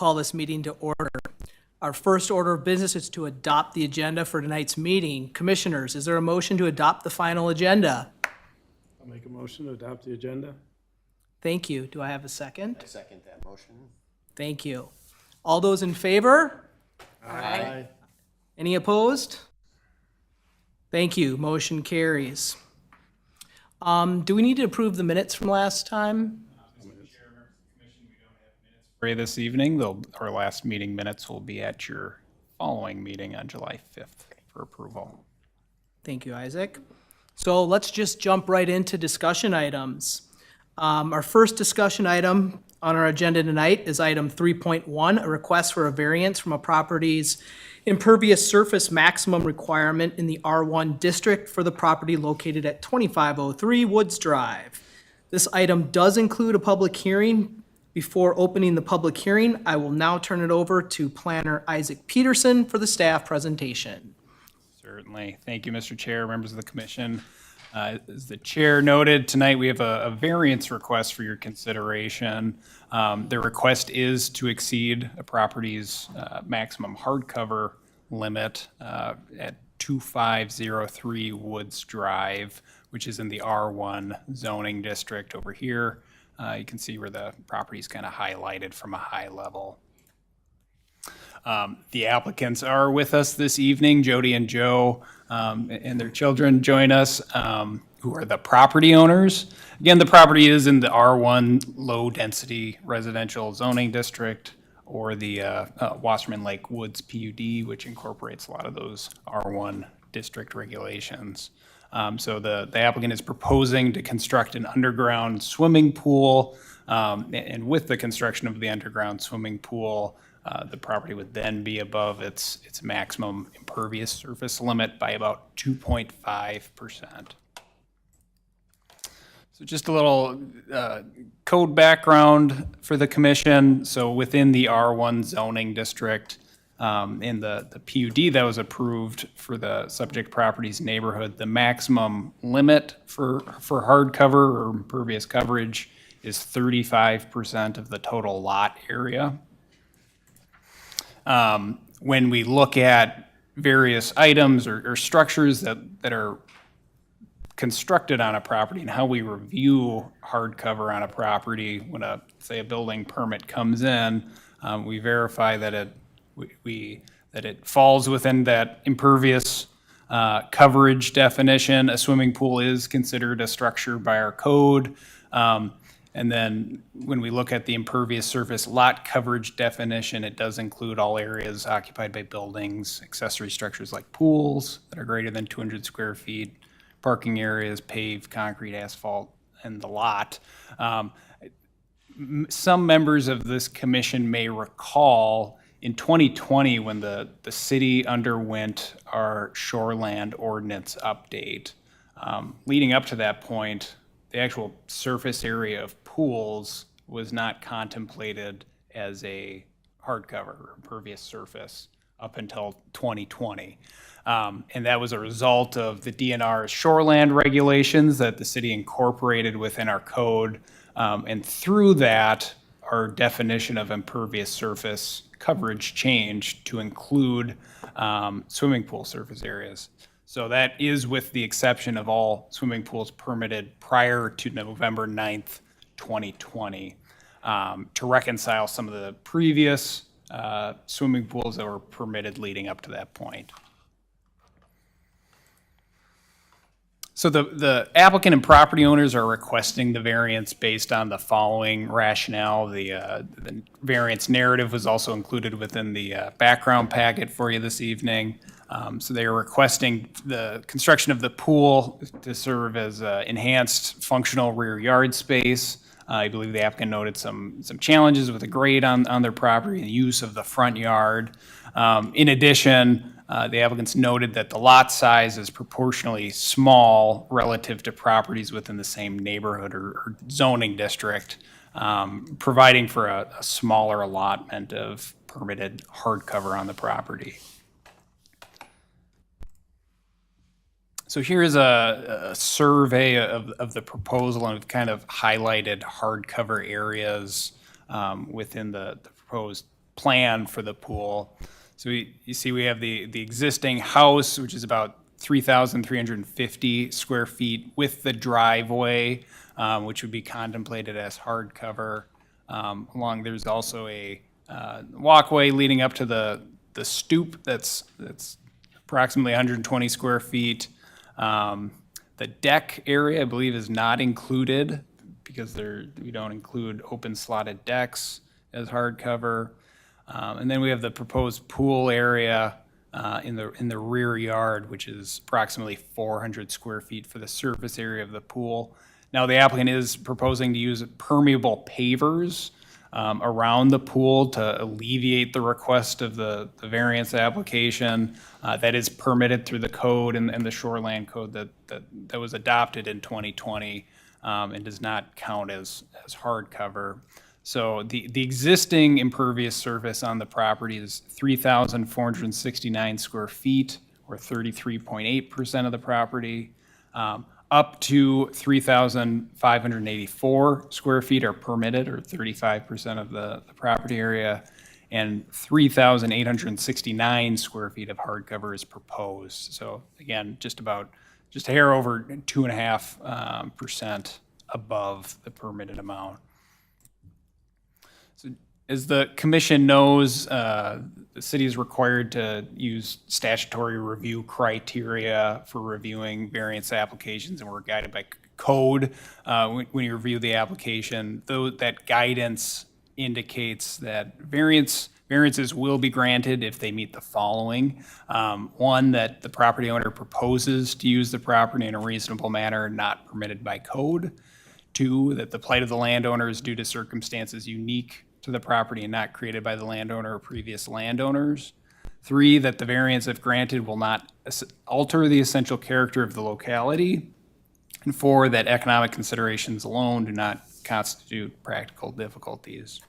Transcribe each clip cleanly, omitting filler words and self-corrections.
call this meeting to order. Our first order of business is to adopt the agenda for tonight's meeting. Commissioners, is there a motion to adopt the final agenda? I'll make a motion to adopt the agenda. Thank you. Do I have a second? I second that motion. Thank you. All those in favor? Aye. Any opposed? Thank you. Motion carries. Do we need to approve the minutes from last time? For this evening, our last meeting minutes will be at your following meeting on July 5th for approval. Thank you, Isaac. So let's just jump right into discussion items. Our first discussion item on our agenda tonight is item 3.1, a request for a variance from a property's impervious surface maximum requirement in the R1 district for the property located at 2503 Woods Drive. This item does include a public hearing. Before opening the public hearing, I will now turn it over to Planner Isaac Peterson for the staff presentation. Certainly. Thank you, Mr. Chair, members of the commission. As the chair noted, tonight we have a variance request for your consideration. The request is to exceed a property's maximum hardcover limit at 2503 Woods Drive, which is in the R1 zoning district over here. You can see where the property is kind of highlighted from a high level. The applicants are with us this evening. Jody and Joe and their children join us, who are the property owners. Again, the property is in the R1 low-density residential zoning district, or the Wasserman Lake Woods PUD, which incorporates a lot of those R1 district regulations. So the applicant is proposing to construct an underground swimming pool, and with the construction of the underground swimming pool, the property would then be above its maximum impervious surface limit by about 2.5%. So just a little code background for the commission. So within the R1 zoning district, in the PUD that was approved for the subject property's neighborhood, the maximum limit for hardcover or impervious coverage is 35% of the total lot area. When we look at various items or structures that are constructed on a property and how we review hardcover on a property, when say a building permit comes in, we verify that it falls within that impervious coverage definition. A swimming pool is considered a structure by our code. And then when we look at the impervious surface lot coverage definition, it does include all areas occupied by buildings, accessory structures like pools that are greater than 200 square feet, parking areas, paved, concrete, asphalt, and the lot. Some members of this commission may recall in 2020, when the city underwent our shoreland ordinance update, leading up to that point, the actual surface area of pools was not contemplated as a hardcover or impervious surface up until 2020. And that was a result of the DNR's shoreland regulations that the city incorporated within our code. And through that, our definition of impervious surface coverage changed to include swimming pool surface areas. So that is with the exception of all swimming pools permitted prior to November 9th, 2020, to reconcile some of the previous swimming pools that were permitted leading up to that point. So the applicant and property owners are requesting the variance based on the following rationale. The variance narrative was also included within the background packet for you this evening. So they are requesting the construction of the pool to serve as enhanced functional rear yard space. I believe the applicant noted some challenges with the grade on their property and the use of the front yard. In addition, the applicants noted that the lot size is proportionally small relative to properties within the same neighborhood or zoning district, providing for a smaller allotment of permitted hardcover on the property. So here is a survey of the proposal, and we've kind of highlighted hardcover areas within the proposed plan for the pool. So you see we have the existing house, which is about 3,350 square feet with the driveway, which would be contemplated as hardcover. There's also a walkway leading up to the stoop that's approximately 120 square feet. The deck area, I believe, is not included because we don't include open slotted decks as hardcover. And then we have the proposed pool area in the rear yard, which is approximately 400 square feet for the surface area of the pool. Now, the applicant is proposing to use permeable pavers around the pool to alleviate the request of the variance application that is permitted through the code and the shoreland code that was adopted in 2020 and does not count as hardcover. So the existing impervious surface on the property is 3,469 square feet, or 33.8% of the property. Up to 3,584 square feet are permitted, or 35% of the property area, and 3,869 square feet of hardcover is proposed. So again, just a hair over 2.5% above the permitted amount. So as the commission knows, the city is required to use statutory review criteria for reviewing variance applications, and we're guided by code when you review the application. Though that guidance indicates that variances will be granted if they meet the following. One, that the property owner proposes to use the property in a reasonable manner not permitted by code. Two, that the plight of the landowner is due to circumstances unique to the property and not created by the landowner or previous landowners. Three, that the variance, if granted, will not alter the essential character of the locality. And four, that economic considerations alone do not constitute practical difficulties.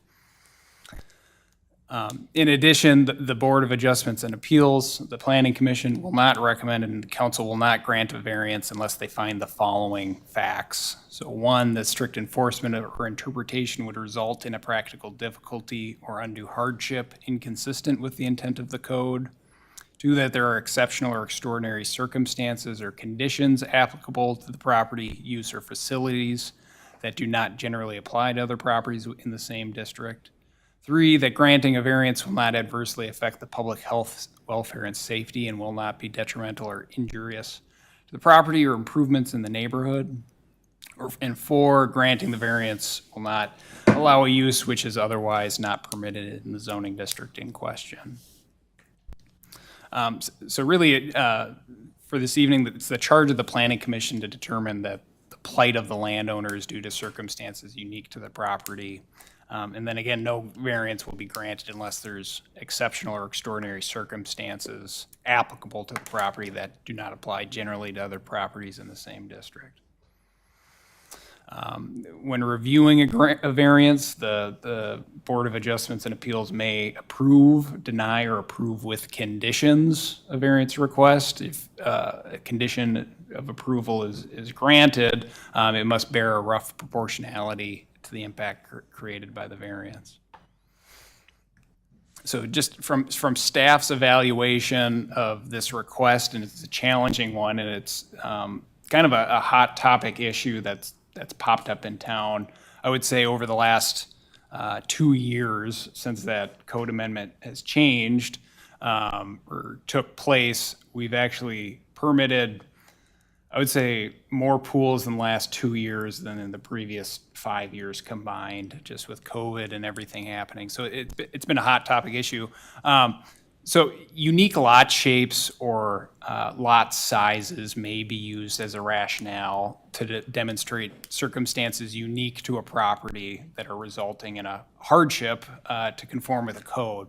In addition, the Board of Adjustments and Appeals, the Planning Commission will not recommend, and the council will not grant a variance unless they find the following facts. So one, that strict enforcement or interpretation would result in a practical difficulty or undue hardship inconsistent with the intent of the code. Two, that there are exceptional or extraordinary circumstances or conditions applicable to the property, use, or facilities that do not generally apply to other properties in the same district. Three, that granting a variance will not adversely affect the public health, welfare, and safety and will not be detrimental or injurious to the property or improvements in the neighborhood. And four, granting the variance will not allow a use which is otherwise not permitted in the zoning district in question. So really, for this evening, it's the charge of the Planning Commission to determine that the plight of the landowner is due to circumstances unique to the property. And then again, no variance will be granted unless there's exceptional or extraordinary circumstances applicable to the property that do not apply generally to other properties in the same district. When reviewing a variance, the Board of Adjustments and Appeals may approve, deny, or approve with conditions a variance request. If a condition of approval is granted, it must bear a rough proportionality to the impact created by the variance. So just from staff's evaluation of this request, and it's a challenging one, and it's kind of a hot topic issue that's popped up in town, I would say over the last 2 years since that code amendment has changed or took place, we've actually permitted, I would say, more pools in the last 2 years than in the previous 5 years combined, just with COVID and everything happening. So it's been a hot topic issue. So unique lot shapes or lot sizes may be used as a rationale to demonstrate circumstances unique to a property that are resulting in a hardship to conform with the code.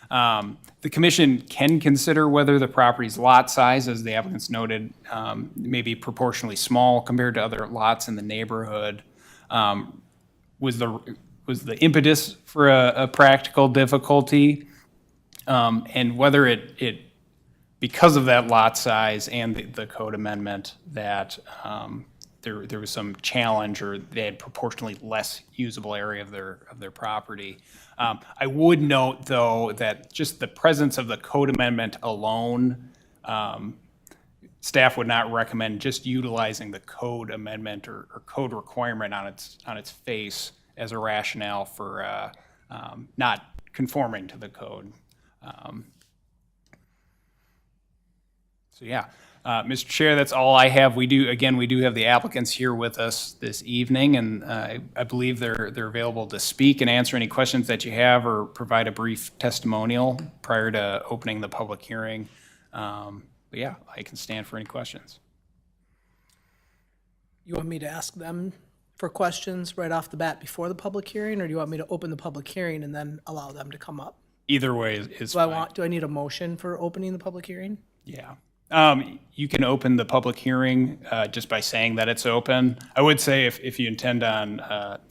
The commission can consider whether the property's lot size, as the applicants noted, may be proportionally small compared to other lots in the neighborhood. Was the impetus for a practical difficulty, and whether it because of that lot size and the code amendment that there was some challenge, or they had proportionally less usable area of their property. I would note, though, that just the presence of the code amendment alone, staff would not recommend just utilizing the code amendment or code requirement on its face as a rationale for not conforming to the code. So yeah, Mr. Chair, that's all I have. We do have the applicants here with us this evening, and I believe they're available to speak and answer any questions that you have, or provide a brief testimonial prior to opening the public hearing. But yeah, I can stand for any questions. You want me to ask them for questions right off the bat before the public hearing, or do you want me to open the public hearing and then allow them to come up? Either way is fine. Do I need a motion for opening the public hearing? Yeah. You can open the public hearing just by saying that it's open. I would say if you intend on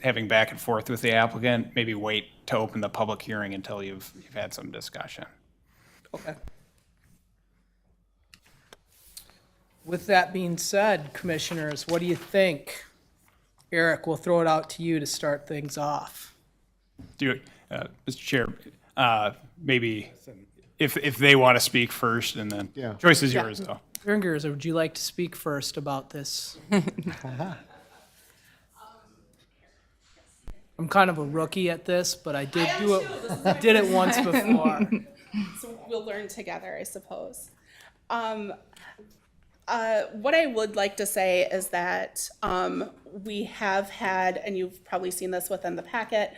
having back and forth with the applicant, maybe wait to open the public hearing until you've had some discussion. Okay. With that being said, commissioners, what do you think? Eric, we'll throw it out to you to start things off. Mr. Chair, maybe if they want to speak first, and then Yeah. choice is yours, though. Ringers, would you like to speak first about this? I'm kind of a rookie at this, but I did do it. Did it once before. So we'll learn together, I suppose. What I would like to say is that we have had, and you've probably seen this within the packet,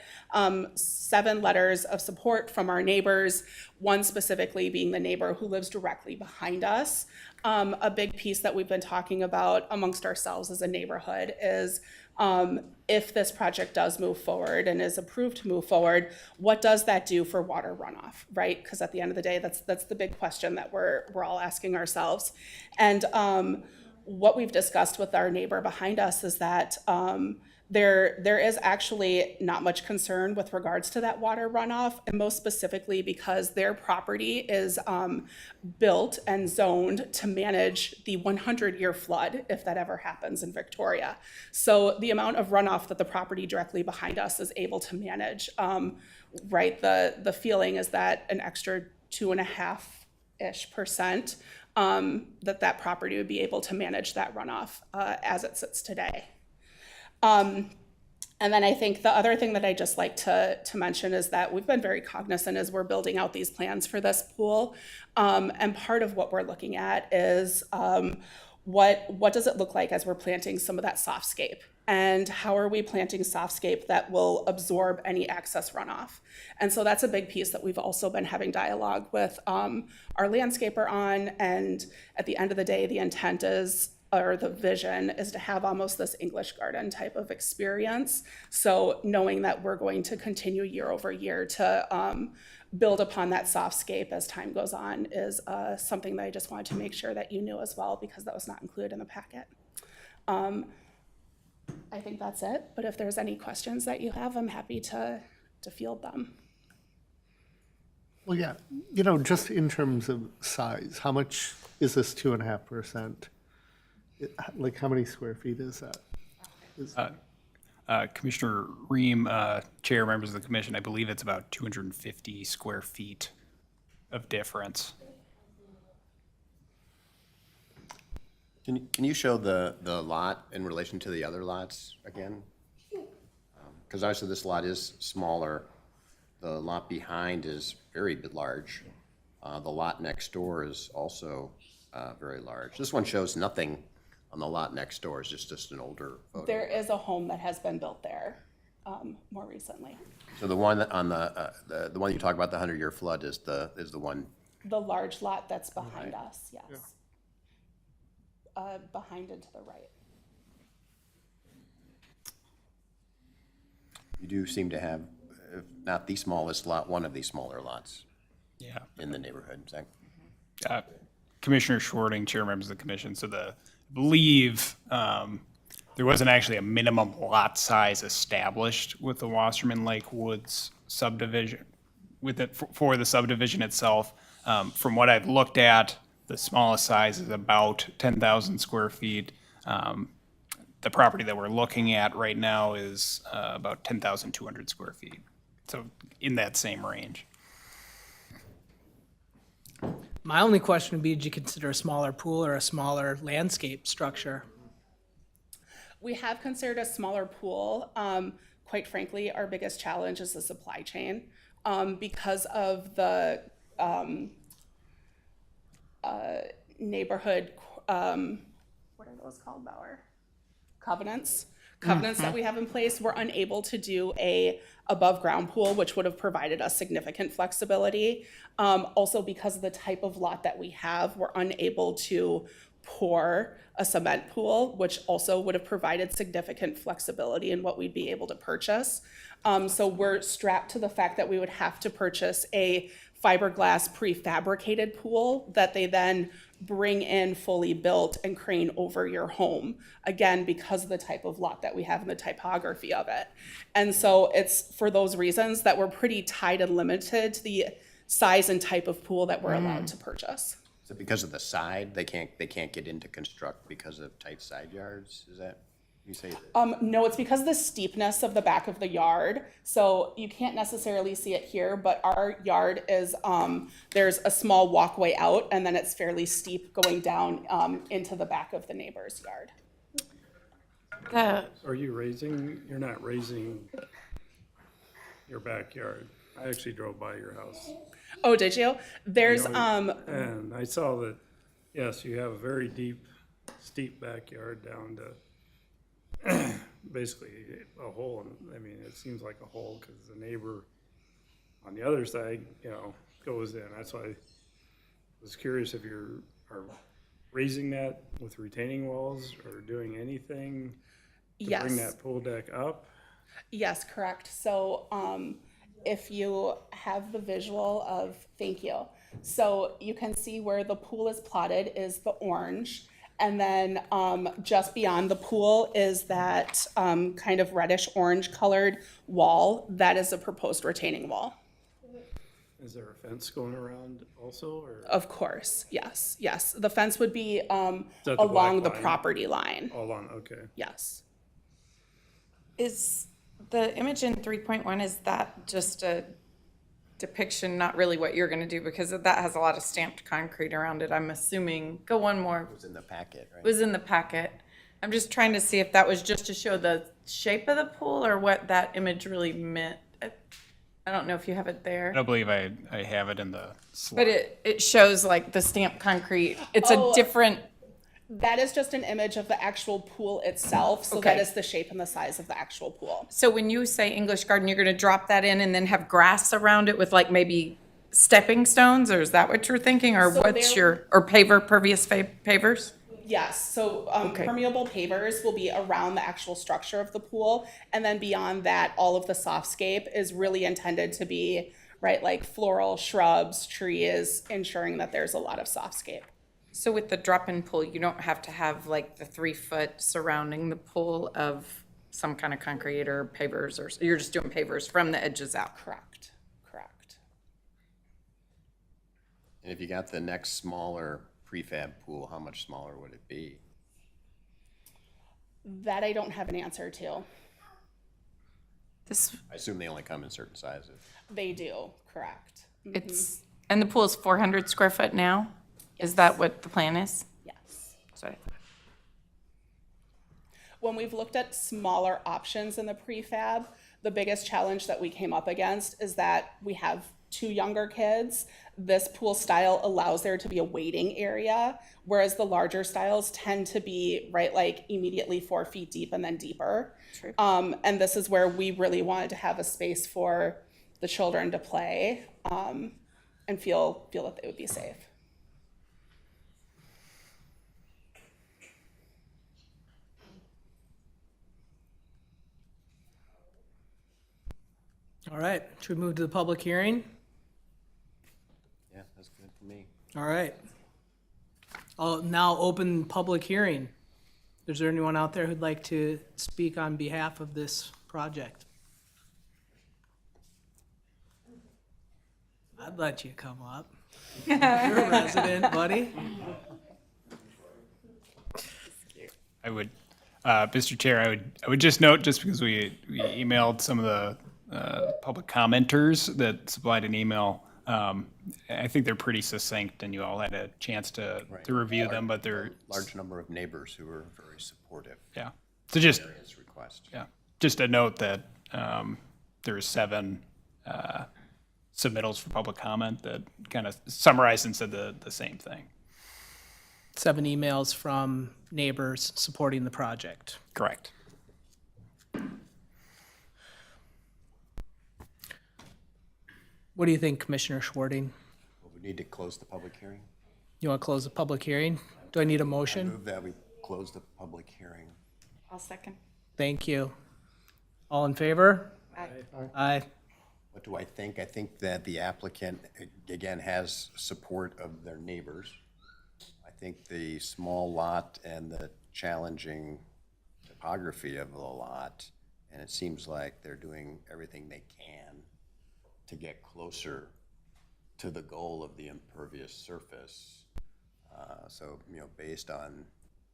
7 letters of support from our neighbors, one specifically being the neighbor who lives directly behind us. A big piece that we've been talking about amongst ourselves as a neighborhood is if this project does move forward and is approved to move forward, what does that do for water runoff, right? Because at the end of the day, that's the big question that we're all asking ourselves. And what we've discussed with our neighbor behind us is that there is actually not much concern with regards to that water runoff, and most specifically because their property is built and zoned to manage the 100-year flood if that ever happens in Victoria. So the amount of runoff that the property directly behind us is able to manage, right? The feeling is that an extra 2.5-ish% that property would be able to manage that runoff as it sits today. And then I think the other thing that I just like to mention is that we've been very cognizant as we're building out these plans for this pool. And part of what we're looking at is what does it look like as we're planting some of that softscape? And how are we planting softscape that will absorb any excess runoff? And so that's a big piece that we've also been having dialogue with our landscaper on. And at the end of the day, the intent is, or the vision is, to have almost this English garden type of experience. So knowing that we're going to continue year over year to build upon that softscape as time goes on is something that I just wanted to make sure that you knew as well, because that was not included in the packet. I think that's it, but if there's any questions that you have, I'm happy to field them. Well, yeah, just in terms of size, how much is this 2.5%? Like, how many square feet is that? Commissioner Ream, Chair, members of the commission, I believe it's about 250 square feet of difference. Can you show the lot in relation to the other lots again? Because obviously this lot is smaller. The lot behind is very large. The lot next door is also very large. This one shows nothing on the lot next door. It's just an older photo. There is a home that has been built there more recently. So the one on the one you talk about, the 100-year flood, is the one. The large lot that's behind us, yes. Yeah. Behind and to the right. You do seem to have, if not the smallest lot, one of these smaller lots. Yeah. In the neighborhood. Is that... Commissioner Schwarting, Chair, members of the commission. So I believe there wasn't actually a minimum lot size established with the Wasserman Lake Woods subdivision, for the subdivision itself. From what I've looked at, the smallest size is about 10,000 square feet. the property that we're looking at right now is about 10,200 square feet. So in that same range. My only question would be, did you consider a smaller pool or a smaller landscape structure? We have considered a smaller pool. Quite frankly, our biggest challenge is the supply chain. Because of the neighborhood, what are those called, Bauer? Covenants that we have in place, we're unable to do a above ground pool, which would have provided us significant flexibility. Also, because of the type of lot that we have, we're unable to pour a cement pool, which also would have provided significant flexibility in what we'd be able to purchase. So we're strapped to the fact that we would have to purchase a fiberglass prefabricated pool that they then bring in fully built and crane over your home, again, because of the type of lot that we have and the typography of it. And so it's for those reasons that we're pretty tied and limited to the size and type of pool that we're allowed to purchase. Is it because of the side, they can't get into construct because of tight side yards? Is that, you say that? No, it's because of the steepness of the back of the yard. So you can't necessarily see it here, but our yard is, there's a small walkway out and then it's fairly steep going down into the back of the neighbor's yard. Are you you're not raising your backyard? I actually drove by your house. Oh, did you? There's, And I saw that, yes, you have a very steep backyard down to basically a hole. I mean, it seems like a hole because the neighbor on the other side, goes in. That's why I was curious if you are raising that with retaining walls or doing anything to bring yes. that pool deck up. Yes, correct. So if you have the visual of, thank you. So you can see where the pool is plotted is the orange. And then just beyond the pool is that kind of reddish orange colored wall. That is a proposed retaining wall. Is there a fence going around also, or Of course, yes, yes. The fence would be that the along black the line? property line. all on? Okay. Yes. Is the image in 3.1, is that just a depiction, not really what you're gonna do? Because that has a lot of stamped concrete around it, I'm assuming. Go one more. It was in the packet, right? It was in the packet. I'm just trying to see if that was just to show the shape of the pool or what that image really meant. I don't know if you have it I there, don't believe I have it in the slide. but it shows like the stamped concrete. It's Oh. a different, That is just an image of the actual pool itself. So Okay. that is the shape and the size of the actual pool. so when you say English garden, you're gonna drop that in and then have grass around it with like maybe stepping stones, or is that what you're thinking? Or So what's there- or pervious pavers? Yes, so Okay. permeable pavers will be around the actual structure of the pool. And then beyond that, all of the softscape is really intended to be, right, like floral shrubs, trees, ensuring that there's a lot of softscape. So with the drop-in pool, you don't have to have like the 3 foot surrounding the pool of some kind of concrete or pavers, or you're just doing pavers from the edges out? Correct, correct. And if you got the next smaller prefab pool, how much smaller would it be? That I don't have an answer to. This, I assume they only come in certain sizes. They do, correct. it's, and the pool is 400 square foot now? Is that what the plan is? Yes. Sorry. When we've looked at smaller options in the prefab, the biggest challenge that we came up against is that we have 2 younger kids. This pool style allows there to be a waiting area, whereas the larger styles tend to be, right, like immediately 4 feet deep and then deeper. True. And this is where we really wanted to have a space for the children to play and feel that they would be safe. All right, should we move to the public hearing? Yeah, that's good for me. All right. I'll now open public hearing. Is there anyone out there who'd like to speak on behalf of this project? I'd let you come up. You're a resident, buddy. I would Mr. Chair, I would just note, just because we emailed some of the public commenters that supplied an email, I think they're pretty succinct, and you all had a chance to review them, but they're, Large number of neighbors who were very supportive yeah. So just, of this request. yeah, just a note that there's 7 submittals for public comment that kind of summarized and said the same thing. 7 emails from neighbors supporting the project. Correct. What do you think, Commissioner Schwarting? Well, we need to close the public hearing. You want to close the public hearing? Do I need a motion? Move that we close the public hearing. I'll second. Thank you. All in favor? Aye. Aye. What do I think? I think that the applicant, again, has support of their neighbors. I think the small lot and the challenging topography of the lot, and it seems like they're doing everything they can to get closer to the goal of the impervious surface. So, based on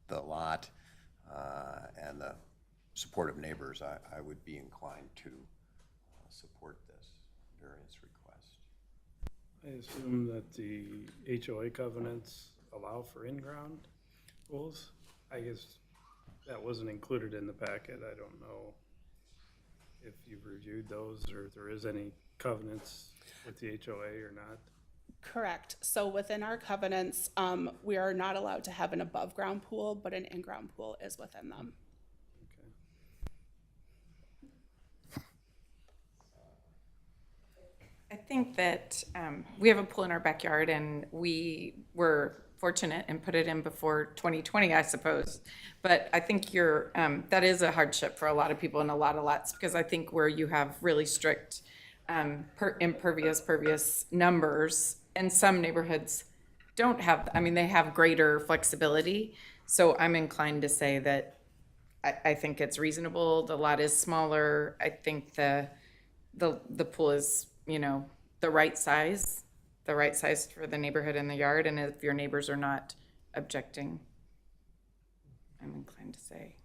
the lot and the support of neighbors, I would be inclined to support this variance request. I assume that the HOA covenants allow for in-ground pools. I guess that wasn't included in the packet. I don't know if you've reviewed those or if there is any covenants with the HOA or not. Correct. So within our covenants, we are not allowed to have an above-ground pool, but an in-ground pool is within them. I think that we have a pool in our backyard, and we were fortunate and put it in before 2020, I suppose. But I think that is a hardship for a lot of people in a lot of lots, because I think where you have really strict pervious numbers, and some neighborhoods don't have, they have greater flexibility. So I'm inclined to say that I think it's reasonable. The lot is smaller. I think the pool is, the right size for the neighborhood and the yard. And if your neighbors are not objecting, I'm inclined to say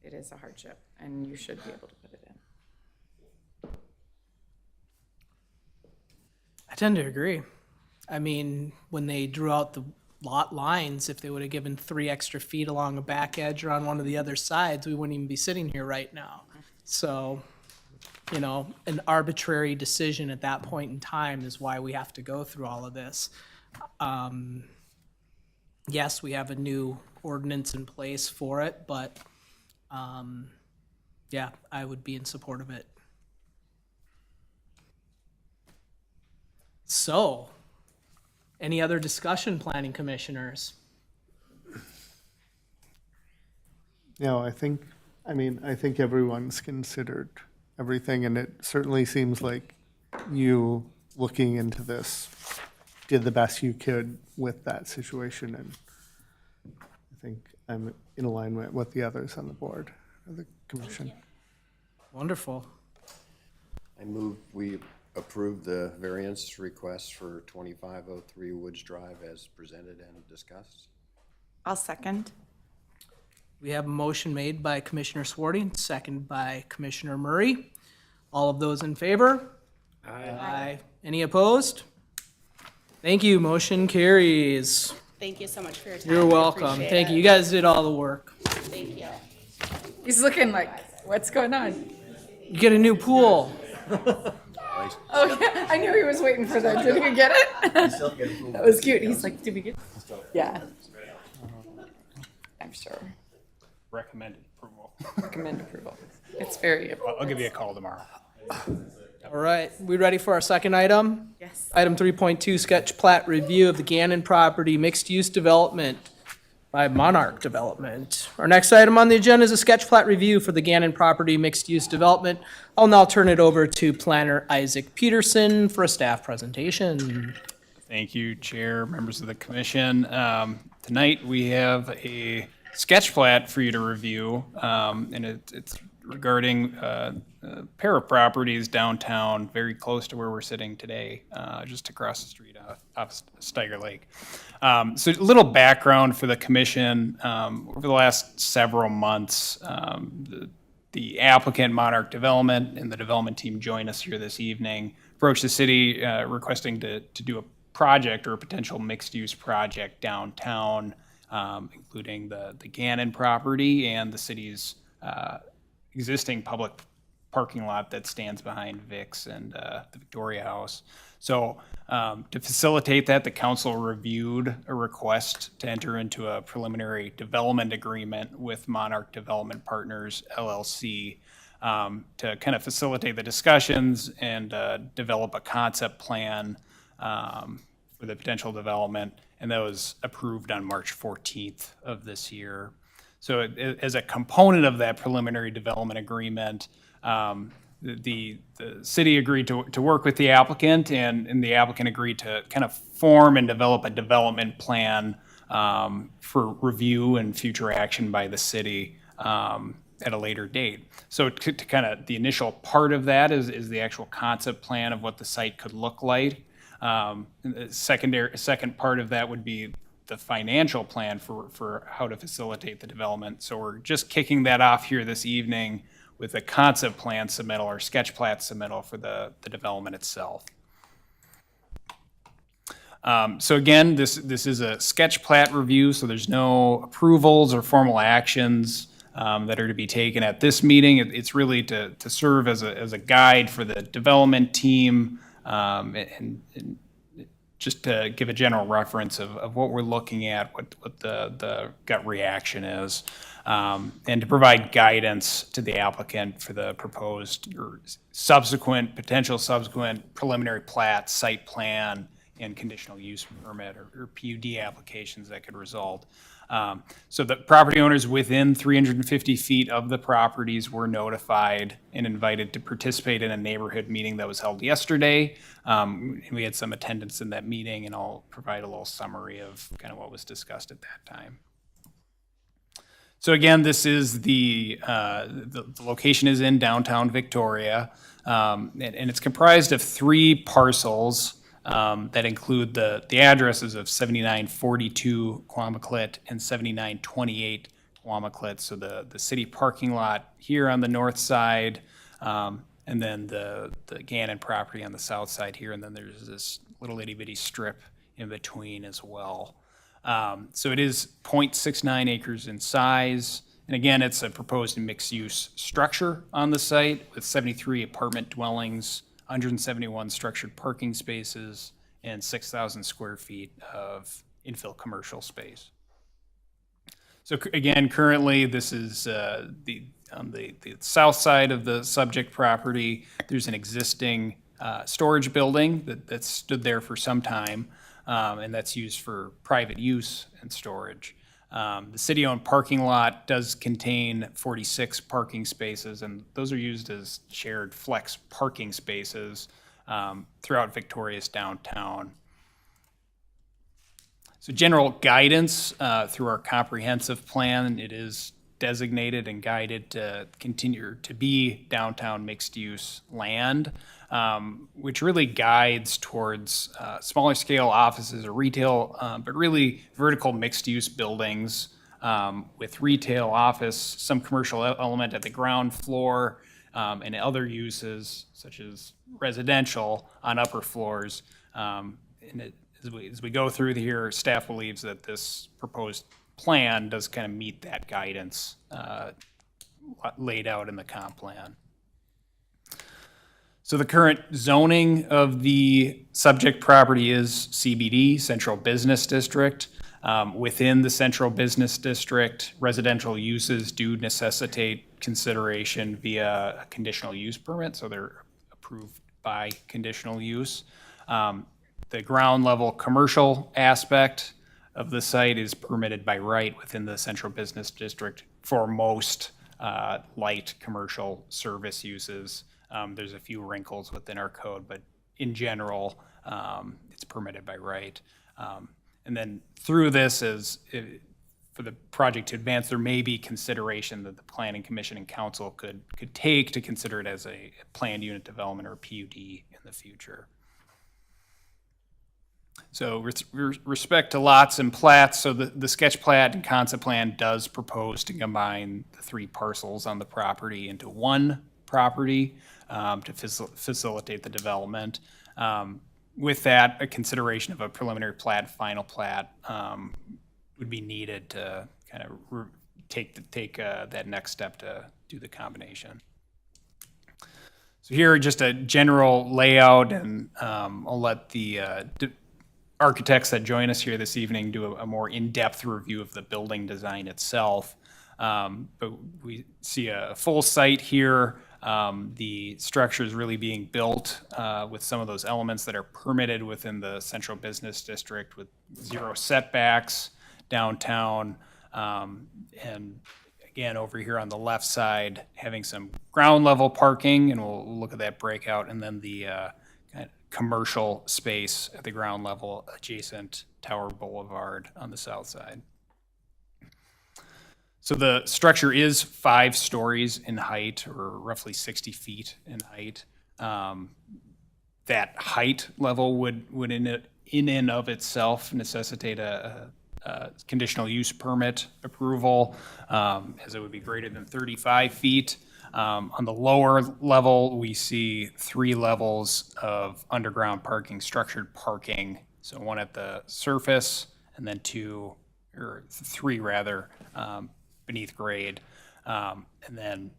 it is a hardship and you should be able to put it in. I tend to agree. When they drew out the lot lines, if they would have given 3 extra feet along the back edge or on one of the other sides, we wouldn't even be sitting here right now. So, an arbitrary decision at that point in time is why we have to go through all of this. Yes, we have a new ordinance in place for it, but, yeah, I would be in support of it. So, any other discussion, planning commissioners? I think everyone's considered everything, and it certainly seems like you, looking into this, did the best you could with that situation, and I think I'm in alignment with the others on the board, or the commission. Wonderful. I move we approve the variance request for 2503 Woods Drive as presented and discussed. I'll second. We have a motion made by Commissioner Swarding, second by Commissioner Murray. All of those in favor? Aye. Any opposed? Thank you, motion carries. Thank you so much for your time. You're I welcome. appreciate Thank you. it. You guys did all the work. Thank you. He's looking like, what's going on? You get a new pool. Oh, yeah, I knew he was waiting for that. Did he get it? That was cute. He's like, did we get? Yeah. I'm sure. Recommended approval. Recommend approval. It's very, I'll give you a call tomorrow. All right, we ready for our second item? yes. Item 3.2, sketch plat review of the Gannon property mixed-use development by Monarch Development. Our next item on the agenda is a sketch plat review for the Gannon property mixed-use development. I'll now turn it over to planner Isaac Peterson for a staff presentation. Thank you, Chair, members of the commission. Tonight, we have a sketch plat for you to review, and it's regarding pair of properties downtown, very close to where we're sitting today, just across the street off Steiger Lake. So a little background for the commission. Over the last several months, the applicant, Monarch Development, and the development team join us here this evening, approached the city requesting to do a project or a potential mixed-use project downtown, including the Gannon property and the city's existing public parking lot that stands behind Vic's and the Victoria House. So to facilitate that, the council reviewed a request to enter into a preliminary development agreement with Monarch Development Partners, LLC, to kind of facilitate the discussions and develop a concept plan for the potential development, and that was approved on March 14th of this year. So as a component of that preliminary development agreement, the city agreed to work with the applicant, and the applicant agreed to kind of form and develop a development plan for review and future action by the city at a later date. So to kind of, the initial part of that is the actual concept plan of what the site could look like. The second part of that would be the financial plan for how to facilitate the development. So we're just kicking that off here this evening with a concept plan submittal or sketch plat submittal for the development itself. So again, this is a sketch plat review, so there's no approvals or formal actions that are to be taken at this meeting. It's really to serve as a guide for the development team, and just to give a general reference of what we're looking at, what the gut reaction is, and to provide guidance to the applicant for the proposed or potential subsequent preliminary plat, site plan, and conditional use permit or PUD applications that could result. So the property owners within 350 feet of the properties were notified and invited to participate in a neighborhood meeting that was held yesterday. We had some attendance in that meeting, and I'll provide a little summary of kind of what was discussed at that time. So again, this is the location is in downtown Victoria, and it's comprised of 3 parcels that include the addresses of 7942 Quamaclit and 7928 Quamaclit. So the city parking lot here on the north side, and then the Gannon property on the south side here, and then there's this little itty bitty strip in between as well. So it is 0.69 acres in size. And again, it's a proposed mixed-use structure on the site with 73 apartment dwellings, 171 structured parking spaces, and 6,000 square feet of infill commercial space. So again, currently, this is on the south side of the subject property. There's an existing storage building that's stood there for some time, and that's used for private use and storage. The city-owned parking lot does contain 46 parking spaces, and those are used as shared flex parking spaces throughout Victoria's downtown. So general guidance through our comprehensive plan, it is designated and guided to continue to be downtown mixed-use land, which really guides towards smaller scale offices or retail, but really vertical mixed-use buildings with retail, office, some commercial element at the ground floor, and other uses such as residential on upper floors. As we go through here, staff believes that this proposed plan does kind of meet that guidance laid out in the comp plan. So the current zoning of the subject property is CBD, Central Business District. Within the Central Business District, residential uses do necessitate consideration via a conditional use permit, so they're approved by conditional use. The ground level commercial aspect of the site is permitted by right within the Central Business District for most light commercial service uses. There's a few wrinkles within our code, but in general, it's permitted by right. And then through this is for the project to advance, there may be consideration that the Planning Commission and Council could take to consider it as a planned unit development or a PUD in the future. So with respect to lots and plats, so the sketch plat and concept plan does propose to combine the 3 parcels on the property into one property to facilitate the development. With that, a consideration of a preliminary plat, final plat would be needed to kind of take that next step to do the combination. So here, just a general layout, and I'll let the architects that join us here this evening do a more in-depth review of the building design itself. But we see a full site here. The structure is really being built with some of those elements that are permitted within the central business district with 0 setbacks downtown. And again, over here on the left side, having some ground level parking, and we'll look at that breakout, and then the kind of commercial space at the ground level adjacent Tower Boulevard on the south side. So the structure is 5 stories in height, or roughly 60 feet in height. That height level would in and of itself necessitate a conditional use permit approval, as it would be greater than 35 feet. On the lower level, we see 3 levels of underground parking, structured parking. So 1 at the surface, and then 3 rather, beneath grade. And then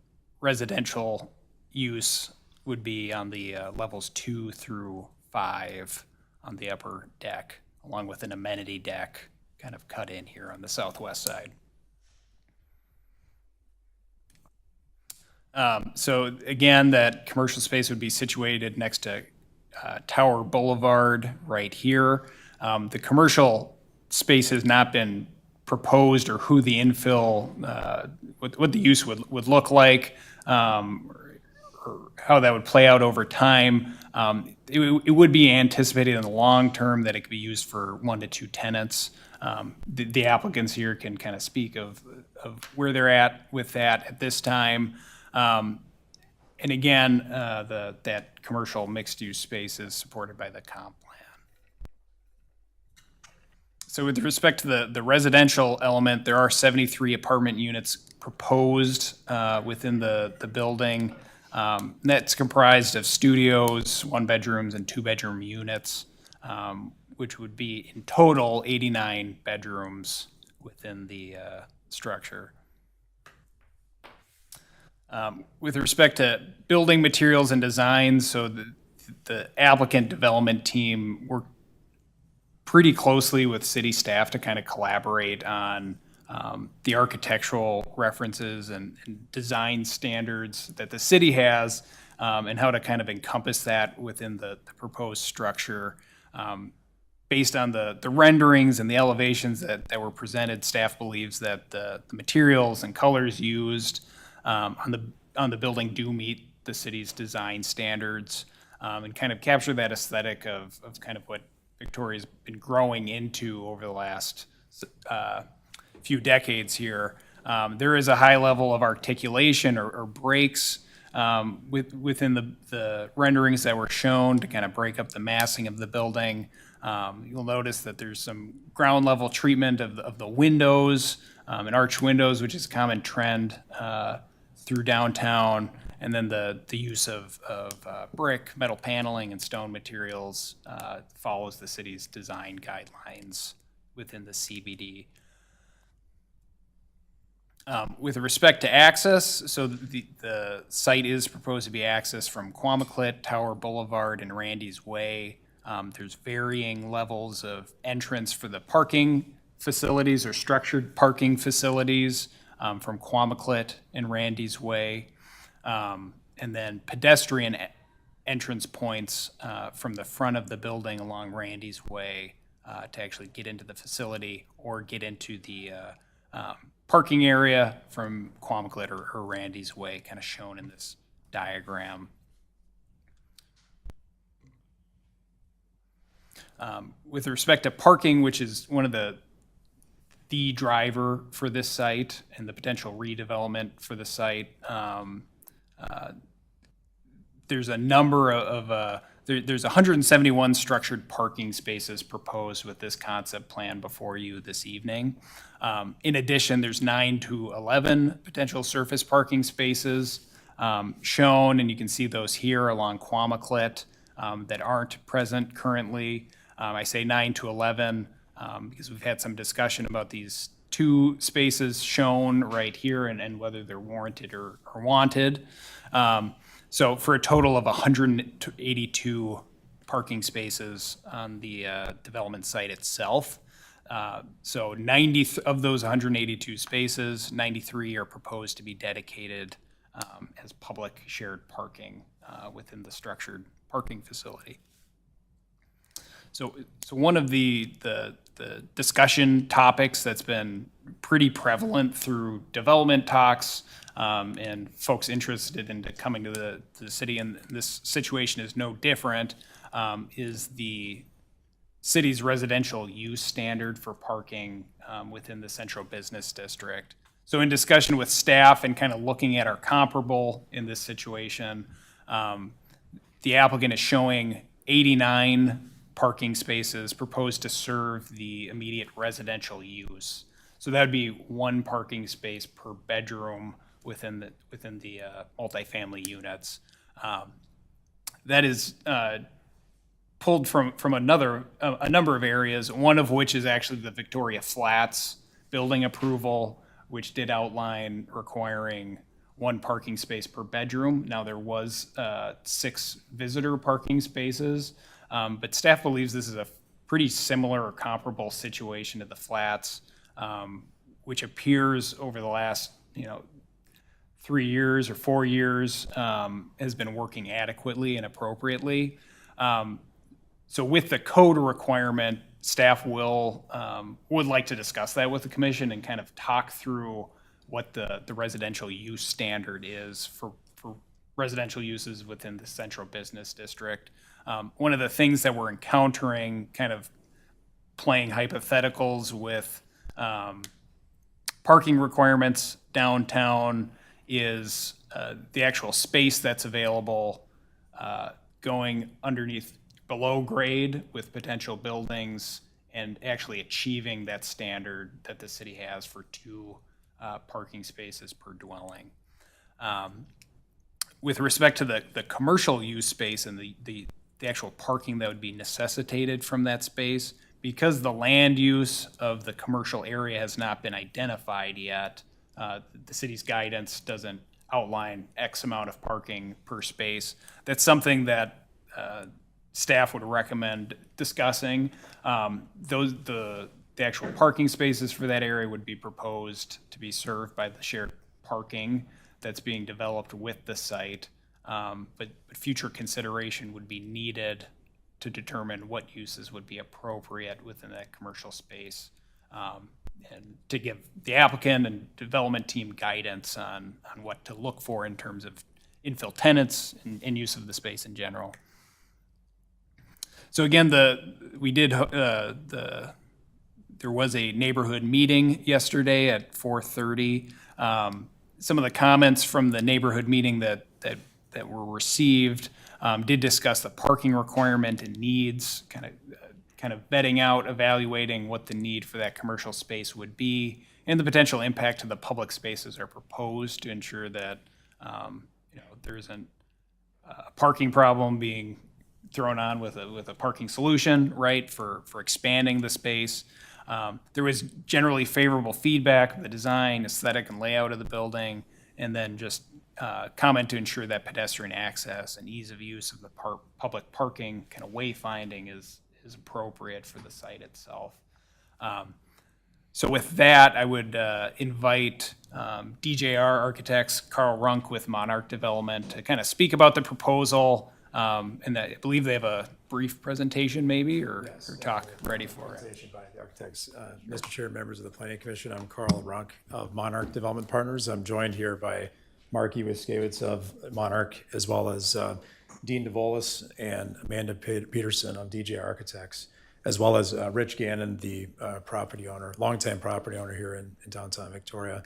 residential use would be on the levels 2 through 5 on the upper deck, along with an amenity deck kind of cut in here on the southwest side. So again, that commercial space would be situated next to Tower Boulevard right here. The commercial space has not been proposed, or who the infill, what the use would look like, or how that would play out over time. It would be anticipated in the long term that it could be used for 1 to 2 tenants. The applicants here can kind of speak of where they're at with that at this time. And again, that commercial mixed-use space is supported by the comp plan. So with respect to the residential element, there are 73 apartment units proposed within the building. That's comprised of studios, 1-bedrooms, and 2-bedroom units, which would be in total 89 bedrooms within the structure. With respect to building materials and designs, so the applicant development team worked pretty closely with city staff to kind of collaborate on the architectural references and design standards that the city has, and how to kind of encompass that within the proposed structure. Based on the renderings and the elevations that were presented, staff believes that the materials and colors used on the building do meet the city's design standards, and kind of capture that aesthetic of kind of what Victoria's been growing into over the last few decades here. There is a high level of articulation or breaks within the renderings that were shown to kind of break up the massing of the building. You'll notice that there's some ground level treatment of the windows and arch windows, which is a common trend through downtown, and then the use of brick, metal paneling, and stone materials follows the city's design guidelines within the CBD. With respect to access, so the site is proposed to be accessed from Quamaclit, Tower Boulevard, and Randy's Way. There's varying levels of entrance for the parking facilities or structured parking facilities from Quamaclit and Randy's Way. And then pedestrian entrance points from the front of the building along Randy's Way to actually get into the facility or get into the parking area from Quamaclit or Randy's Way, kind of shown in this diagram. With respect to parking, which is one of the the driver for this site and the potential redevelopment for the site. There's a number of, there's 171 structured parking spaces proposed with this concept plan before you this evening. In addition, there's 9 to 11 potential surface parking spaces shown, and you can see those here along Quamaclet that aren't present currently. I say 9 to 11 because we've had some discussion about these 2 spaces shown right here and whether they're warranted or wanted. So for a total of 182 parking spaces on the development site itself. So 90 of those 182 spaces, 93 are proposed to be dedicated as public shared parking within the structured parking facility. So one of the discussion topics that's been pretty prevalent through development talks and folks interested in coming to the city, and this situation is no different, is the city's residential use standard for parking within the central business district. So in discussion with staff and kind of looking at our comparable in this situation, the applicant is showing 89 parking spaces proposed to serve the immediate residential use. So that would be 1 parking space per bedroom within the multifamily units. That is pulled from a number of areas, one of which is actually the Victoria Flats building approval, which did outline requiring 1 parking space per bedroom. Now, there was 6 visitor parking spaces, but staff believes this is a pretty similar or comparable situation to the Flats, which appears over the last 3 years or 4 years has been working adequately and appropriately. So with the code requirement, staff would like to discuss that with the commission and kind of talk through what the residential use standard is for residential uses within the central business district. One of the things that we're encountering, kind of playing hypotheticals with parking requirements downtown, is the actual space that's available going underneath below grade with potential buildings and actually achieving that standard that the city has for 2 parking spaces per dwelling. With respect to the commercial use space and the actual parking that would be necessitated from that space, because the land use of the commercial area has not been identified yet, the city's guidance doesn't outline X amount of parking per space. That's something that staff would recommend discussing. The actual parking spaces for that area would be proposed to be served by the shared parking that's being developed with the site. But future consideration would be needed to determine what uses would be appropriate within that commercial space, and to give the applicant and development team guidance on what to look for in terms of infill tenants and use of the space in general. So again, there was a neighborhood meeting yesterday at 4:30. Some of the comments from the neighborhood meeting that were received did discuss the parking requirement and needs, kind of vetting out, evaluating what the need for that commercial space would be, and the potential impact to the public spaces are proposed to ensure that there isn't a parking problem being thrown on with a parking solution, right, for expanding the space. There was generally favorable feedback of the design, aesthetic, and layout of the building, and then just comment to ensure that pedestrian access and ease of use of the public parking kind of wayfinding is appropriate for the site itself. So with that, I would invite DJR Architects, Carl Runk with Monarch Development, to kind of speak about the proposal. And I believe they have a brief presentation maybe, or talk ready for it. Presentation by the architects. Mr. Chair, members of the Planning Commission, I'm Carl Runk of Monarch Development Partners. I'm joined here by Marky Wiskiewicz of Monarch, as well as Dean DeVolis and Amanda Peterson of DJ Architects. as well as Rich Gannon, the property owner, longtime property owner here in downtown Victoria.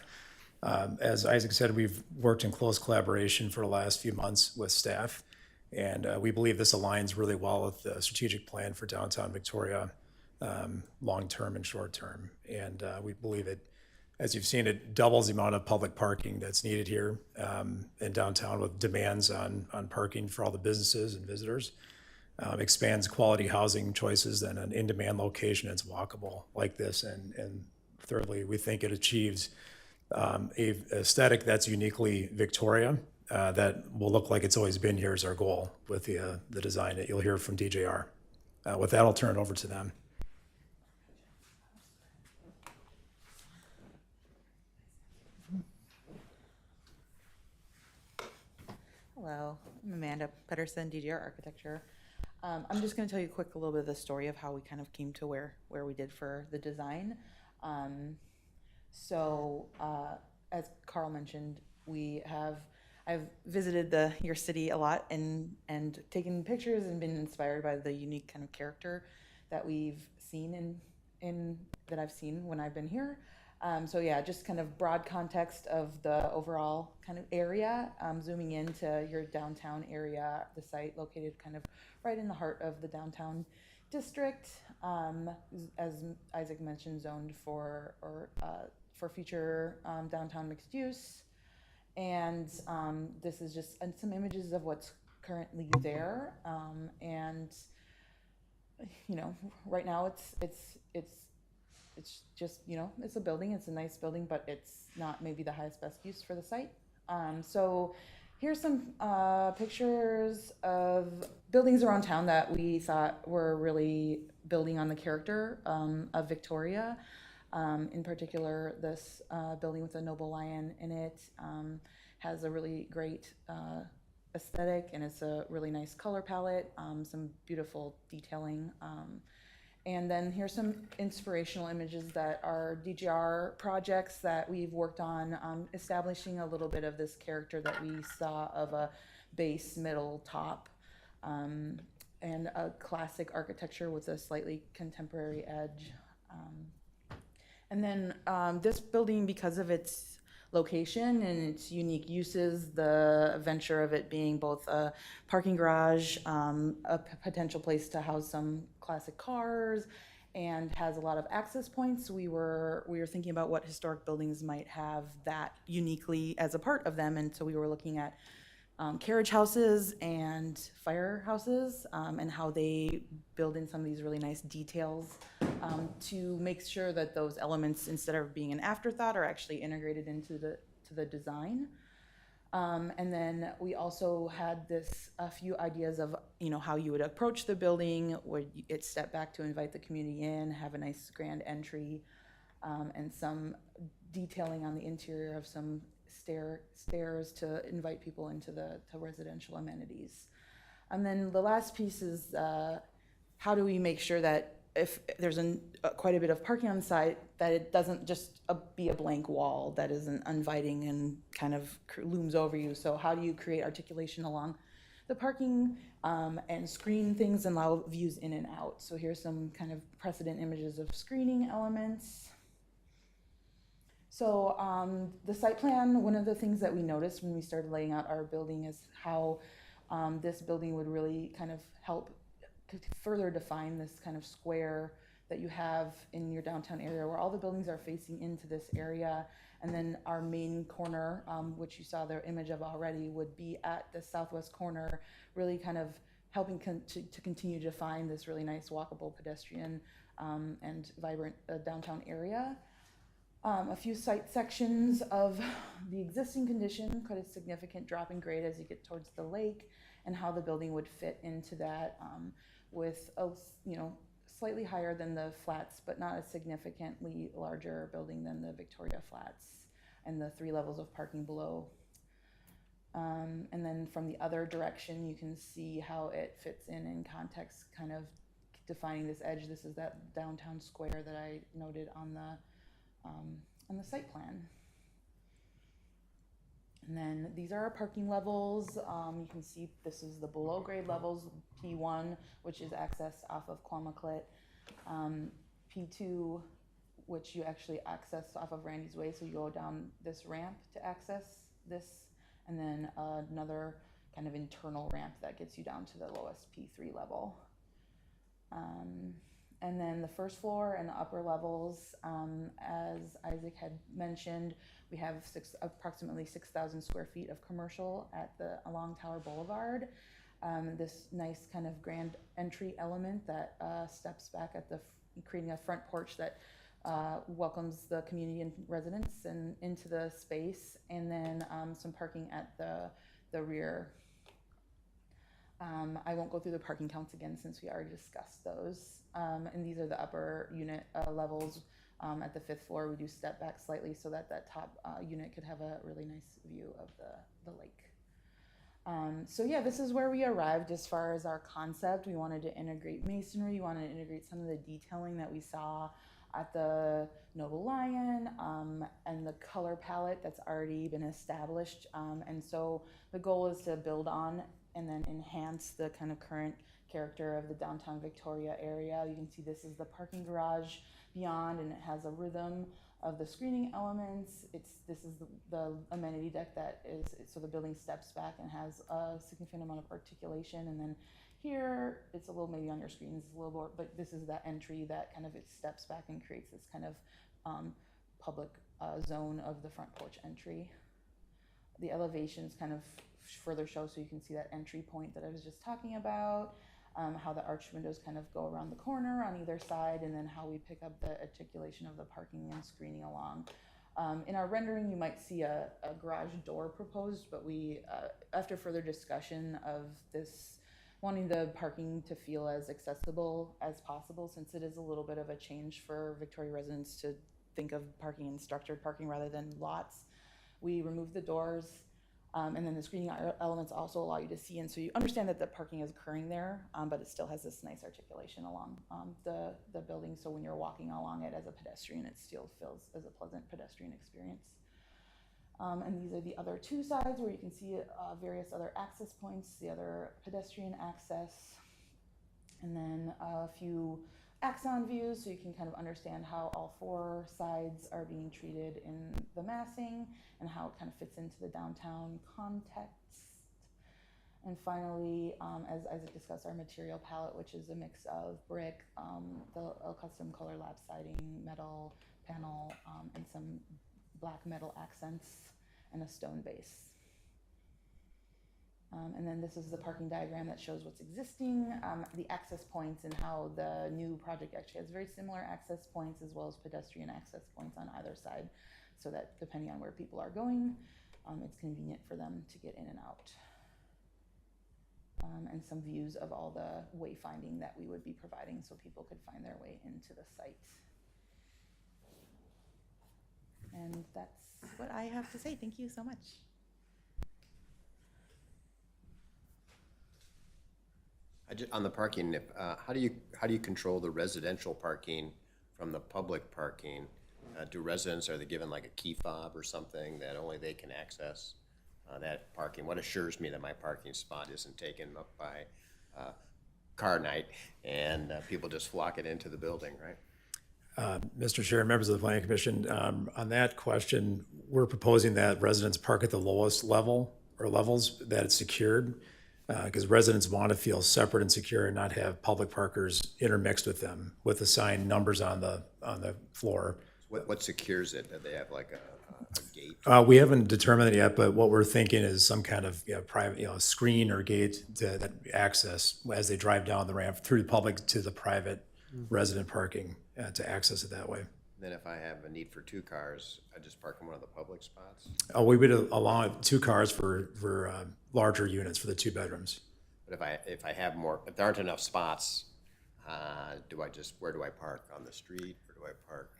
As Isaac said, we've worked in close collaboration for the last few months with staff, and we believe this aligns really well with the strategic plan for downtown Victoria, long-term and short-term. And we believe it, as you've seen, it doubles the amount of public parking that's needed here in downtown, with demands on parking for all the businesses and visitors. Expands quality housing choices and an in-demand location that's walkable like this. And thirdly, we think it achieves a aesthetic that's uniquely Victoria, that will look like it's always been here is our goal with the design that you'll hear from DJR. With that, I'll turn it over to them. Hello, I'm Amanda Pedersen, DJR Architecture. I'm just going to tell you a little bit of the story of how we kind of came to where we did for the design. As Carl mentioned, I've visited your city a lot and taken pictures and been inspired by the unique kind of character that we've seen that I've seen when I've been here. Just kind of broad context of the overall kind of area, zooming into your downtown area, the site located kind of right in the heart of the downtown district, as Isaac mentioned, zoned for future downtown mixed use. And this is just some images of what's currently there. Right now it's just, it's a building, it's a nice building, but it's not maybe the highest best use for the site. So here's some pictures of buildings around town that we thought were really building on the character of Victoria. In particular, this building with a noble lion in it has a really great aesthetic, and it's a really nice color palette, some beautiful detailing. And then here's some inspirational images that are DGR projects that we've worked on, establishing a little bit of this character that we saw of a base, middle, top, and a classic architecture with a slightly contemporary edge. And then this building, because of its location and its unique uses, the venture of it being both a parking garage, a potential place to house some classic cars, and has a lot of access points. We were thinking about what historic buildings might have that uniquely as a part of them, and so we were looking at carriage houses and firehouses, and how they build in some of these really nice details to make sure that those elements, instead of being an afterthought, are actually integrated into the design. And then we also had a few ideas of how you would approach the building. Would it step back to invite the community in, have a nice grand entry, and some detailing on the interior of some stairs to invite people into the residential amenities. And then the last piece is how do we make sure that if there's quite a bit of parking on site, that it doesn't just be a blank wall that isn't inviting and kind of looms over you. So how do you create articulation along the parking and screen things and allow views in and out? So here's some kind of precedent images of screening elements. So the site plan, one of the things that we noticed when we started laying out our building is how this building would really kind of help to further define this kind of square that you have in your downtown area, where all the buildings are facing into this area. And then our main corner, which you saw the image of already, would be at the southwest corner, really kind of helping to continue to define this really nice walkable, pedestrian, and vibrant downtown area. A few site sections of the existing condition, quite a significant drop in grade as you get towards the lake, and how the building would fit into that, with a slightly higher than the flats, but not a significantly larger building than the Victoria Flats, and the 3 levels of parking below. And then from the other direction, you can see how it fits in context, kind of defining this edge. This is that downtown square that I noted on the site plan. And then these are our parking levels. You can see this is the below grade levels, P1, which is access off of Quamaclet. P2, which you actually access off of Randy's Way, so you go down this ramp to access this, and then another kind of internal ramp that gets you down to the lowest P3 level. And then the first floor and the upper levels, as Isaac had mentioned, we have approximately 6,000 square feet of commercial along Tower Boulevard. This nice kind of grand entry element that steps back creating a front porch that welcomes the community and residents and into the space, and then some parking at the rear. I won't go through the parking counts again since we already discussed those. And these are the upper unit levels. At the 5th floor, we do step back slightly so that top unit could have a really nice view of the lake. So yeah, this is where we arrived as far as our concept. We wanted to integrate masonry. We wanted to integrate some of the detailing that we saw at the Noble Lion and the color palette that's already been established. And so the goal is to build on and then enhance the kind of current character of the downtown Victoria area. You can see this is the parking garage beyond, and it has a rhythm of the screening elements. This is the amenity deck that is, so the building steps back and has a significant amount of articulation. And then here, it's a little, maybe on your screen, it's a little more, but this is that entry that kind of it steps back and creates this kind of public zone of the front porch entry. The elevations kind of further show, so you can see that entry point that I was just talking about, how the arched windows kind of go around the corner on either side, and then how we pick up the articulation of the parking and screening along. In our rendering, you might see a garage door proposed, but we, after further discussion of this, wanting the parking to feel as accessible as possible, since it is a little bit of a change for Victoria residents to think of parking in structured parking rather than lots, we removed the doors. And then the screening elements also allow you to see in, so you understand that the parking is occurring there, but it still has this nice articulation along the building. So when you're walking along it as a pedestrian, it still feels as a pleasant pedestrian experience. And these are the other two sides where you can see various other access points, the other pedestrian access, and then a few axon views, so you can kind of understand how all 4 sides are being treated in the massing and how it kind of fits into the downtown context. And finally, as Isaac discussed, our material palette, which is a mix of brick, a custom color lap siding, metal panel, and some black metal accents, and a stone base. And then this is the parking diagram that shows what's existing, the access points, and how the new project actually has very similar access points as well as pedestrian access points on either side, so that depending on where people are going, it's convenient for them to get in and out. And some views of all the wayfinding that we would be providing so people could find their way into the site. And that's what I have to say. Thank you so much. On the parking, how do you control the residential parking from the public parking? Do residents, are they given like a key fob or something that only they can access that parking? What assures me that my parking spot isn't taken up by car night and people just flock it into the building, right? Mr. Chair, members of the Planning Commission, on that question, we're proposing that residents park at the lowest level or levels that it's secured, because residents want to feel separate and secure and not have public parkers intermixed with them with assigned numbers on the floor. What secures it? Do they have like a gate? We haven't determined it yet, but what we're thinking is some kind of private, screen or gate that access as they drive down the ramp through the public to the private resident parking to access it that way. Then if I have a need for 2 cars, I just park in one of the public spots? We would allow 2 cars for larger units for the 2 bedrooms. But if I have more, if there aren't enough spots, where do I park? On the street, or do I park?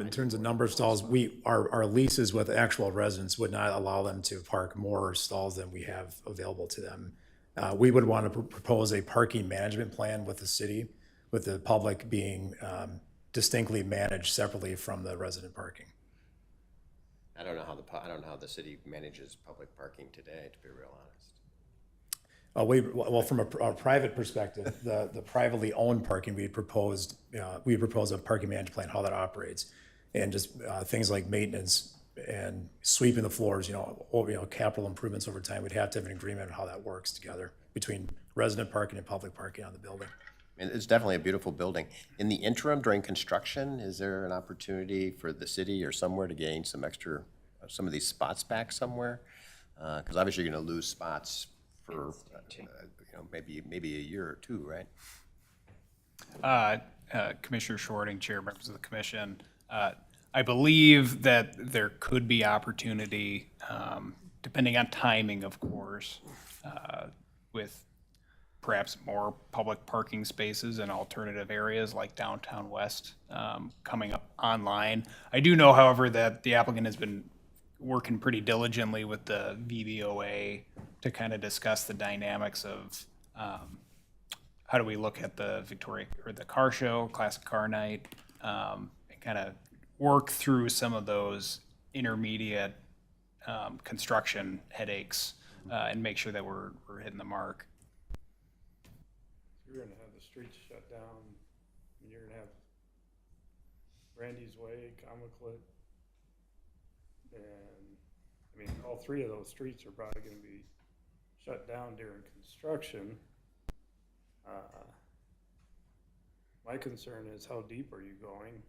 In terms of number of stalls, our leases with actual residents would not allow them to park more stalls than we have available to them. We would want to propose a parking management plan with the city, with the public being distinctly managed separately from the resident parking. I don't know how the city manages public parking today, to be real Well, from a private perspective, the privately owned parking, we propose a parking management plan, how that operates. And just things like maintenance and sweeping the floors, capital improvements over time, we'd have to have an agreement on how that works together between resident parking and public parking on the building. And it's definitely a beautiful building. In the interim, during construction, is there an opportunity for the city or somewhere to gain some of these spots back somewhere? Because obviously you're going to lose spots for, maybe a year or two, right? Commissioner Shorting, Chair, members of the commission, I believe that there could be opportunity, depending on timing, of course, with perhaps more public parking spaces in alternative areas like downtown West coming up online. I do know, however, that the applicant has been working pretty diligently with the VVOA to kind of discuss the dynamics of how do we look at the Victoria or the car show, classic car night, and kind of work through some of those intermediate construction headaches and make sure that we're hitting the mark. You're gonna have the streets shut down, and you're gonna have Randy's Way, Comic-Lit, and, all three of those streets are probably gonna be shut down during construction. My concern is how deep are you going?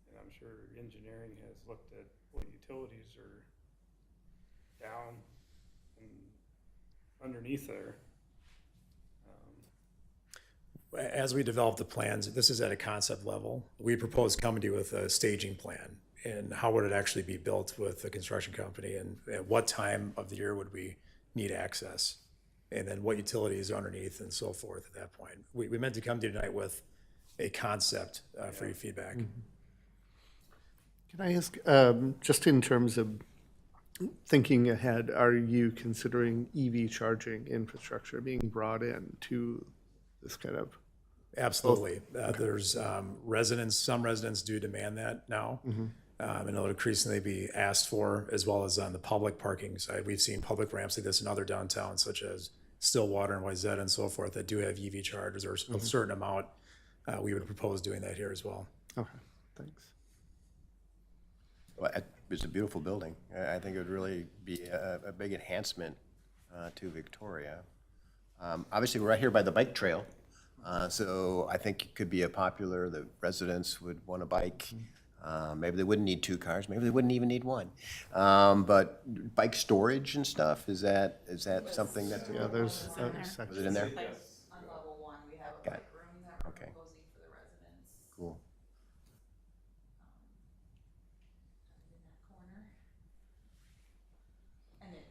And I'm sure engineering has looked at what utilities are down and underneath there. As we develop the plans, this is at a concept level. We propose coming to you with a staging plan and how would it actually be built with the construction company and at what time of the year would we need access? And then what utilities are underneath and so forth at that point. We meant to come to you tonight with a concept for your feedback. Can I ask, just in terms of thinking ahead, are you considering EV charging infrastructure being brought in to this kind of? Absolutely. There's some residents do demand that now. And it'll increasingly be asked for, as well as on the public parking side. We've seen public ramps like this in other downtowns, such as Stillwater and Wayzata and so forth, that do have EV chargers or a certain amount. We would propose doing that here as well. Okay, thanks. Well, it's a beautiful building. I think it would really be a big enhancement to Victoria. Obviously, we're right here by the bike trail, so I think it could be the residents would want a bike. Maybe they wouldn't need 2 cars, maybe they wouldn't even need 1. But bike storage and stuff, is that something that's? Yeah, there's a Was section. it in there? On level 1, we have a Got it. bike room that we're Okay. proposing for the residents. Cool. In that corner. And it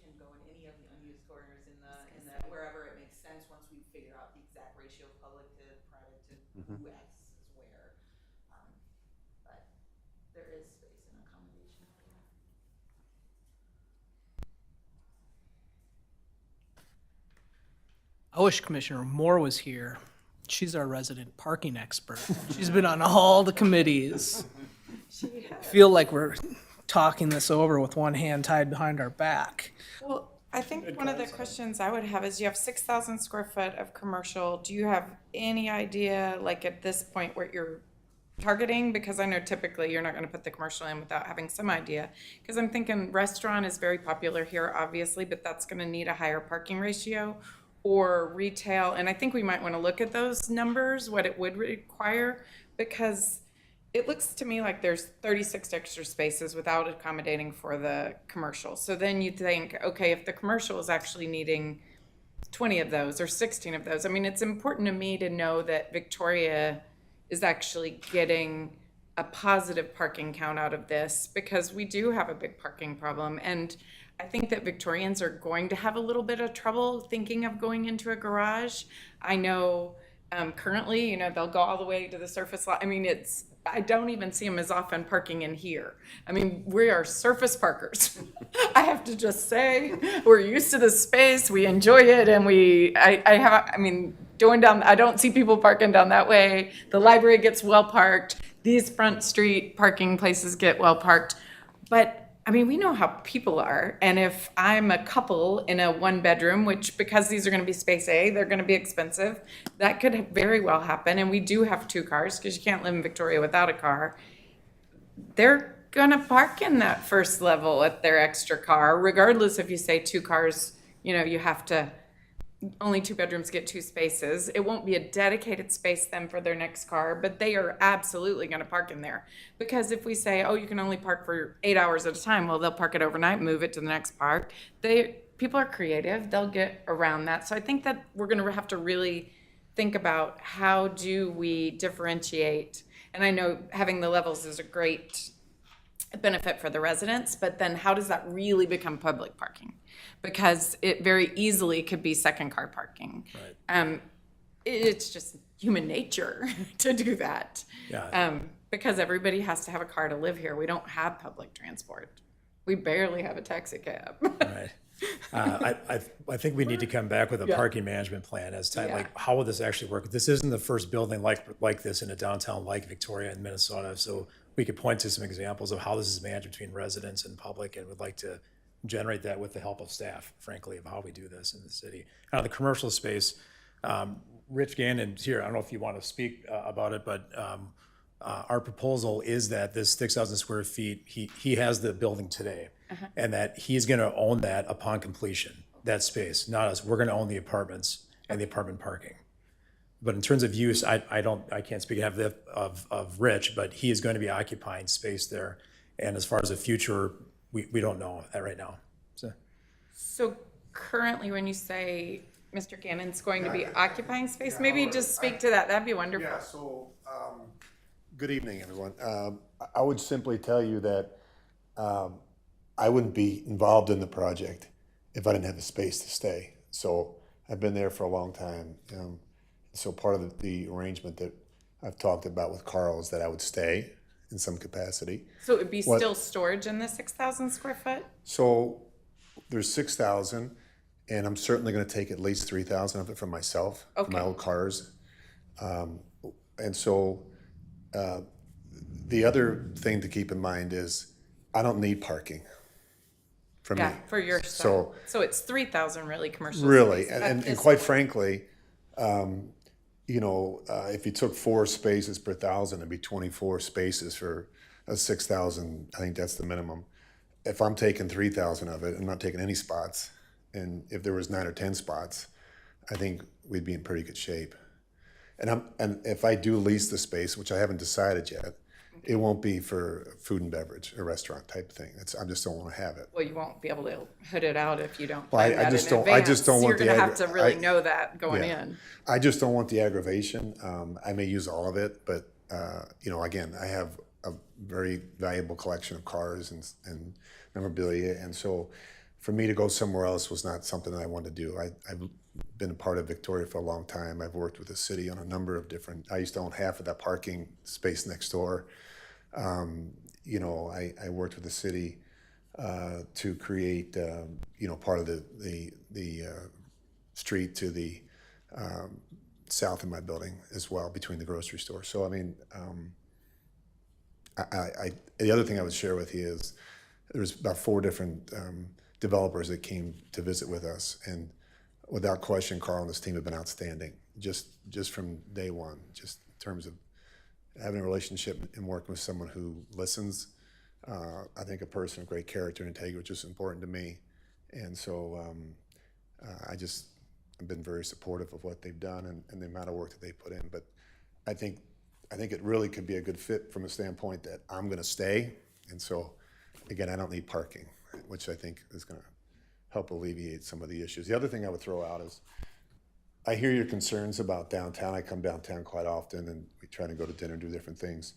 can go in any of the unused corners in the, wherever it makes sense, once we figure out the exact ratio of public to private to who accesses where. But there is space and accommodation for that. I wish Commissioner Moore was here. She's our resident parking expert. She's been on all the committees. I feel like we're talking this over with one hand tied behind our back. Well, I think one of the questions I would have is you have 6,000 square foot of commercial. Do you have any idea, like at this point, what you're targeting? Because I know typically you're not going to put the commercial in without having some idea. Because I'm thinking restaurant is very popular here, obviously, but that's going to need a higher parking ratio. Or retail, and I think we might want to look at those numbers, what it would require, because it looks to me like there's 36 extra spaces without accommodating for the commercial. So then you think, okay, if the commercial is actually needing 20 of those or 16 of those, I mean, it's important to me to know that Victoria is actually getting a positive parking count out of this, because we do have a big parking problem. And I think that Victorians are going to have a little bit of trouble thinking of going into a garage. I know currently, they'll go all the way to the surface lot. I mean, I don't even see them as often parking in here. I mean, we are surface parkers. I have to just say, we're used to the space, we enjoy it, and I don't see people parking down that way. The library gets well parked. These front street parking places get well parked. But I mean, we know how people are. And if I'm a couple in a 1-bedroom, which because these are going to be space A, they're going to be expensive, that could very well happen. And we do have 2 cars because you can't live in Victoria without a car. They're going to park in that first level at their extra car, regardless if you say 2 cars, you have to, only 2 bedrooms get 2 spaces. It won't be a dedicated space then for their next car, but they are absolutely going to park in there. Because if we say, oh, you can only park for 8 hours at a time, well, they'll park it overnight, move it to the next park. People are creative. They'll get around that. So I think that we're going to have to really think about how do we differentiate. And I know having the levels is a great benefit for the residents, but then how does that really become public parking? Because it very easily could be second car parking. Right. It's just human nature to do that. Yeah. Because everybody has to have a car to live here. We don't have public transport. We barely have a taxi cab. Right. I think we need to come back with a parking management plan as to like how will this actually work. This isn't the first building like this in a downtown like Victoria in Minnesota, so we could point to some examples of how this is managed between residents and public, and would like to generate that with the help of staff, frankly, of how we do this in the city. Now, the commercial space, Rich Gannon here, I don't know if you want to speak about it, but our proposal is that this 6,000 square feet, he has the building today, and that he's going to own that upon completion, that space, not us. We're going to own the apartments and the apartment parking. But in terms of use, I can't speak of Rich, but he is going to be occupying space there. And as far as the future, we don't know that right now. So currently, when you say Mr. Gannon's going to be occupying space, maybe just speak to that. That'd be wonderful. Yeah, so, good evening, everyone. I would simply tell you that I wouldn't be involved in the project if I didn't have a space to stay. So I've been there for a long time. So part of the arrangement that I've talked about with Carl is that I would stay in some capacity. So it would be still storage in the 6,000 square foot? So there's 6,000, and I'm certainly going to take at least 3,000 of it for myself, for my old cars. And so the other thing to keep in mind is I don't need parking for me. Yeah, for your side. So it's 3,000 really commercial Really, space. and quite frankly, if you took 4 spaces per 1,000, it'd be 24 spaces for a 6,000. I think that's the minimum. If I'm taking 3,000 of it, I'm not taking any spots. And if there was 9 or 10 spots, I think we'd be in pretty good shape. And if I do lease the space, which I haven't decided yet, it won't be for food and beverage, a restaurant type thing. I just don't want to have it. Well, you won't be able to hood it out if you don't Well, plan I that just in don't- I just advance. don't want You're the going to have to really I- know that going Yeah. in. I just don't want the aggravation. I may use all of it, but again, I have a very valuable collection of cars and memorabilia, and so for me to go somewhere else was not something that I wanted to do. I've been a part of Victoria for a long time. I've worked with the city on a number of different. I used to own half of that parking space next door. I worked with the city to create part of the street to the south of my building as well, between the grocery store. So I mean, the other thing I would share with you is there's about 4 different developers that came to visit with us, and without question, Carl and his team have been outstanding, just from day one, just in terms of having a relationship and working with someone who listens. I think a person of great character and integrity, which is important to me. And so I've been very supportive of what they've done and the amount of work that they put in. But I think it really could be a good fit from a standpoint that I'm going to stay. And so, again, I don't need parking, which I think is going to help alleviate some of the issues. The other thing I would throw out is I hear your concerns about downtown. I come downtown quite often, and we try to go to dinner and do different things.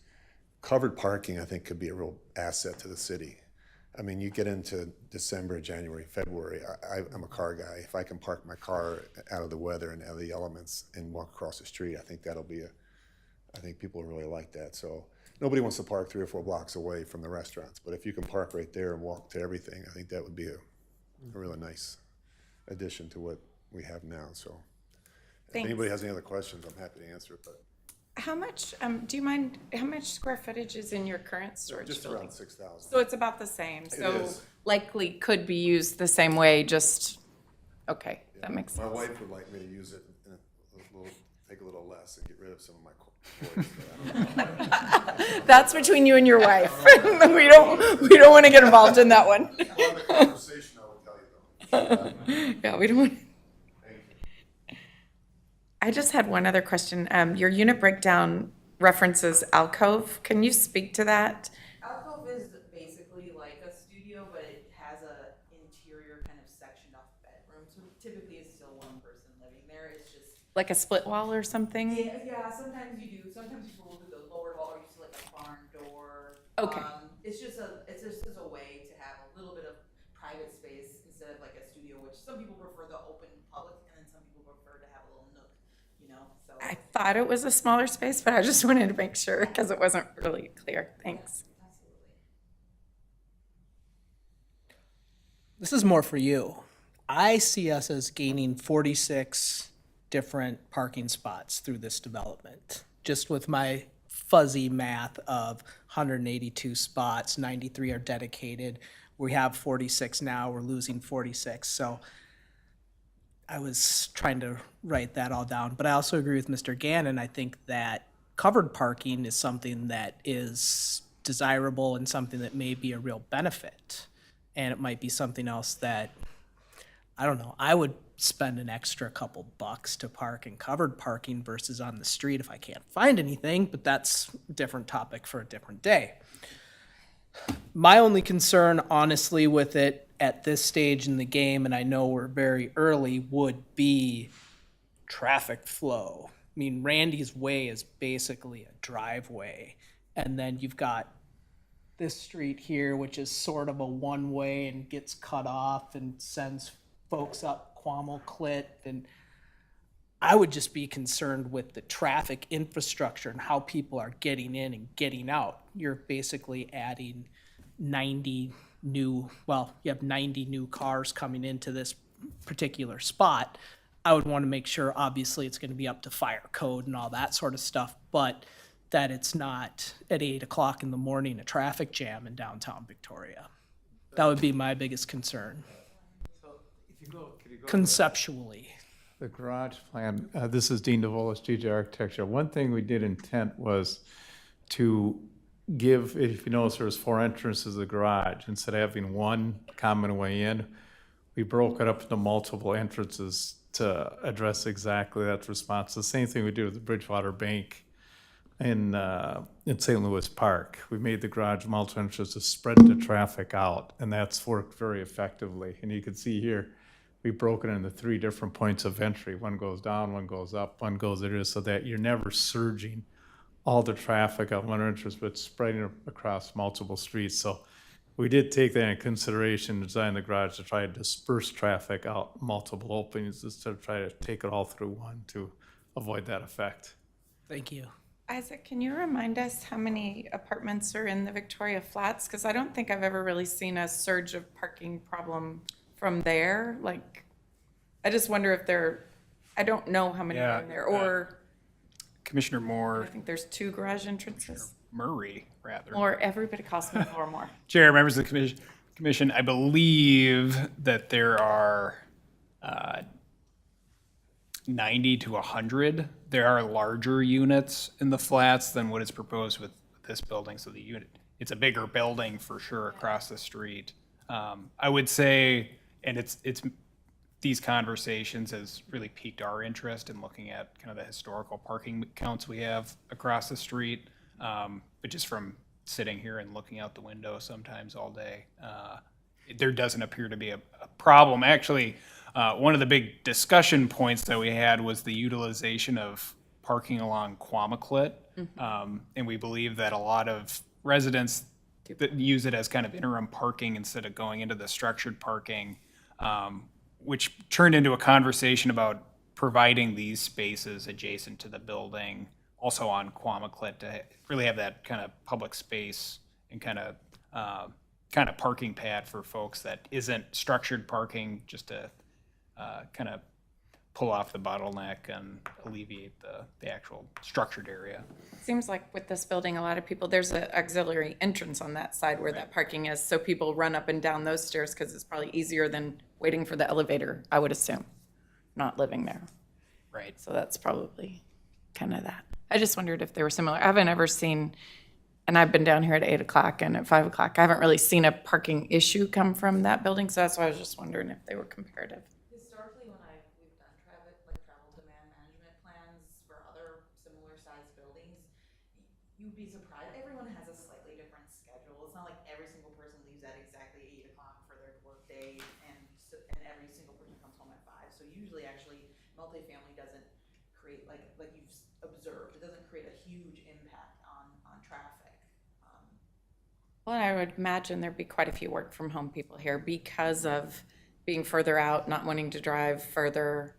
Covered parking, I think, could be a real asset to the city. I mean, you get into December, January, February, I'm a car guy. If I can park my car out of the weather and out of the elements and walk across the street, I think I think people really like that. So nobody wants to park 3 or 4 blocks away from the restaurants, but if you can park right there and walk to everything, I think that would be a really nice addition to what we have now. So if anybody has any other questions, I'm happy to answer it. But How much, do you mind, how much square footage is in your current storage Just building? around 6,000. So it's about the same, so is. likely could be used the same way, just, okay, that makes My sense. wife would like me to use it in a little, take a little less and get rid of some of my toys. but I don't know. That's between you and your wife. We don't want to get involved in that one. On the conversation, I will tell you though. Yeah, we don't want. Thank you. I just had one other question. Your unit breakdown references alcove. Can you speak to that? Alcove is basically like a studio, but it has a interior kind of sectioned off bedroom. So typically it's still one person living there. It's just Like a split wall or something? yeah. Sometimes you do. Sometimes people will do the lower wall or use like a barn door. Okay. It's just a way to have a little bit of private space instead of like a studio, which some people prefer the open public, and then some people prefer to have a little nook. You know. So I thought it was a smaller space, but I just wanted to make sure because it wasn't really clear. Thanks. absolutely. This is more for you. I see us as gaining 46 different parking spots through this development. Just with my fuzzy math of 182 spots, 93 are dedicated. We have 46 now, we're losing 46. So I was trying to write that all down. But I also agree with Mr. Gannon. I think that covered parking is something that is desirable and something that may be a real benefit. And it might be something else that, I don't know, I would spend an extra couple bucks to park in covered parking versus on the street if I can't find anything, but that's a different topic for a different day. My only concern, honestly, with it at this stage in the game, and I know we're very early, would be traffic flow. I mean, Randy's Way is basically a driveway, and then you've got this street here, which is sort of a one-way and gets cut off and sends folks up Quammel Clit. And I would just be concerned with the traffic infrastructure and how people are getting in and getting out. You're basically adding 90 new, well, you have 90 new cars coming into this particular spot. I would want to make sure, obviously, it's going to be up to fire code and all that sort of stuff, but that it's not at 8 o'clock in the morning, a traffic jam in downtown Victoria. That would be my biggest concern, conceptually. The garage plan, this is Dean DeVolis, GJ Architecture. One thing we did intent was to give, if you notice, there's 4 entrances to the garage. Instead of having one common way in, we broke it up into multiple entrances to address exactly that response. The same thing we did with the Bridgewater Bank in St. Louis Park. We made the garage multiple entrances to spread the traffic out, and that's worked very effectively. And you can see here, we broke it into 3 different points of entry. One goes down, one goes up, one goes there, so that you're never surging all the traffic at one entrance, but spreading it across multiple streets. So we did take that into consideration, design the garage to try to disperse traffic out multiple openings instead of try to take it all through one to avoid that effect. Thank you. Isaac, can you remind us how many apartments are in the Victoria Flats? Because I don't think I've ever really seen a surge of parking problem from there. Like, I just wonder if I don't know how many are in there, or Commissioner I Moore, think there's 2 garage entrances. Murray, rather. Or everybody calls me Laura Moore. Chair, members of the commission, I believe that there are 90 to 100. There are larger units in the flats than what is proposed with this building. So the unit, it's a bigger building for sure across the street. I would say, and it's these conversations has really piqued our interest in looking at kind of the historical parking counts we have across the street. But just from sitting here and looking out the window sometimes all day, there doesn't appear to be a problem. Actually, one of the big discussion points that we had was the utilization of parking along Quammaclit. And we believe that a lot of residents that use it as kind of interim parking instead of going into the structured parking, which turned into a conversation about providing these spaces adjacent to the building, also on Quammaclit, to really have that kind of public space and kind of parking pad for folks that isn't structured parking, just to kind of pull off the bottleneck and alleviate the actual structured area. Seems like with this building, a lot of people, there's an auxiliary entrance on that side where that parking is, so people run up and down those stairs because it's probably easier than waiting for the elevator, I would assume, not living there. Right. So that's probably kind of that. I just wondered if they were similar. I haven't ever seen, and I've been down here at 8 o'clock and at 5 o'clock, I haven't really seen a parking issue come from that building, so that's why I was just wondering if they were comparative. Historically, when we've done travel demand management plans for other similar sized buildings, you'd be surprised, everyone has a slightly different schedule. It's not like every single person leaves at exactly 8 o'clock for their workday, and every single person comes home at 5. So usually, actually, multifamily doesn't create, like you've observed, it doesn't create a huge impact on traffic. Well, I would imagine there'd be quite a few work from home people here because of being further out, not wanting to drive further,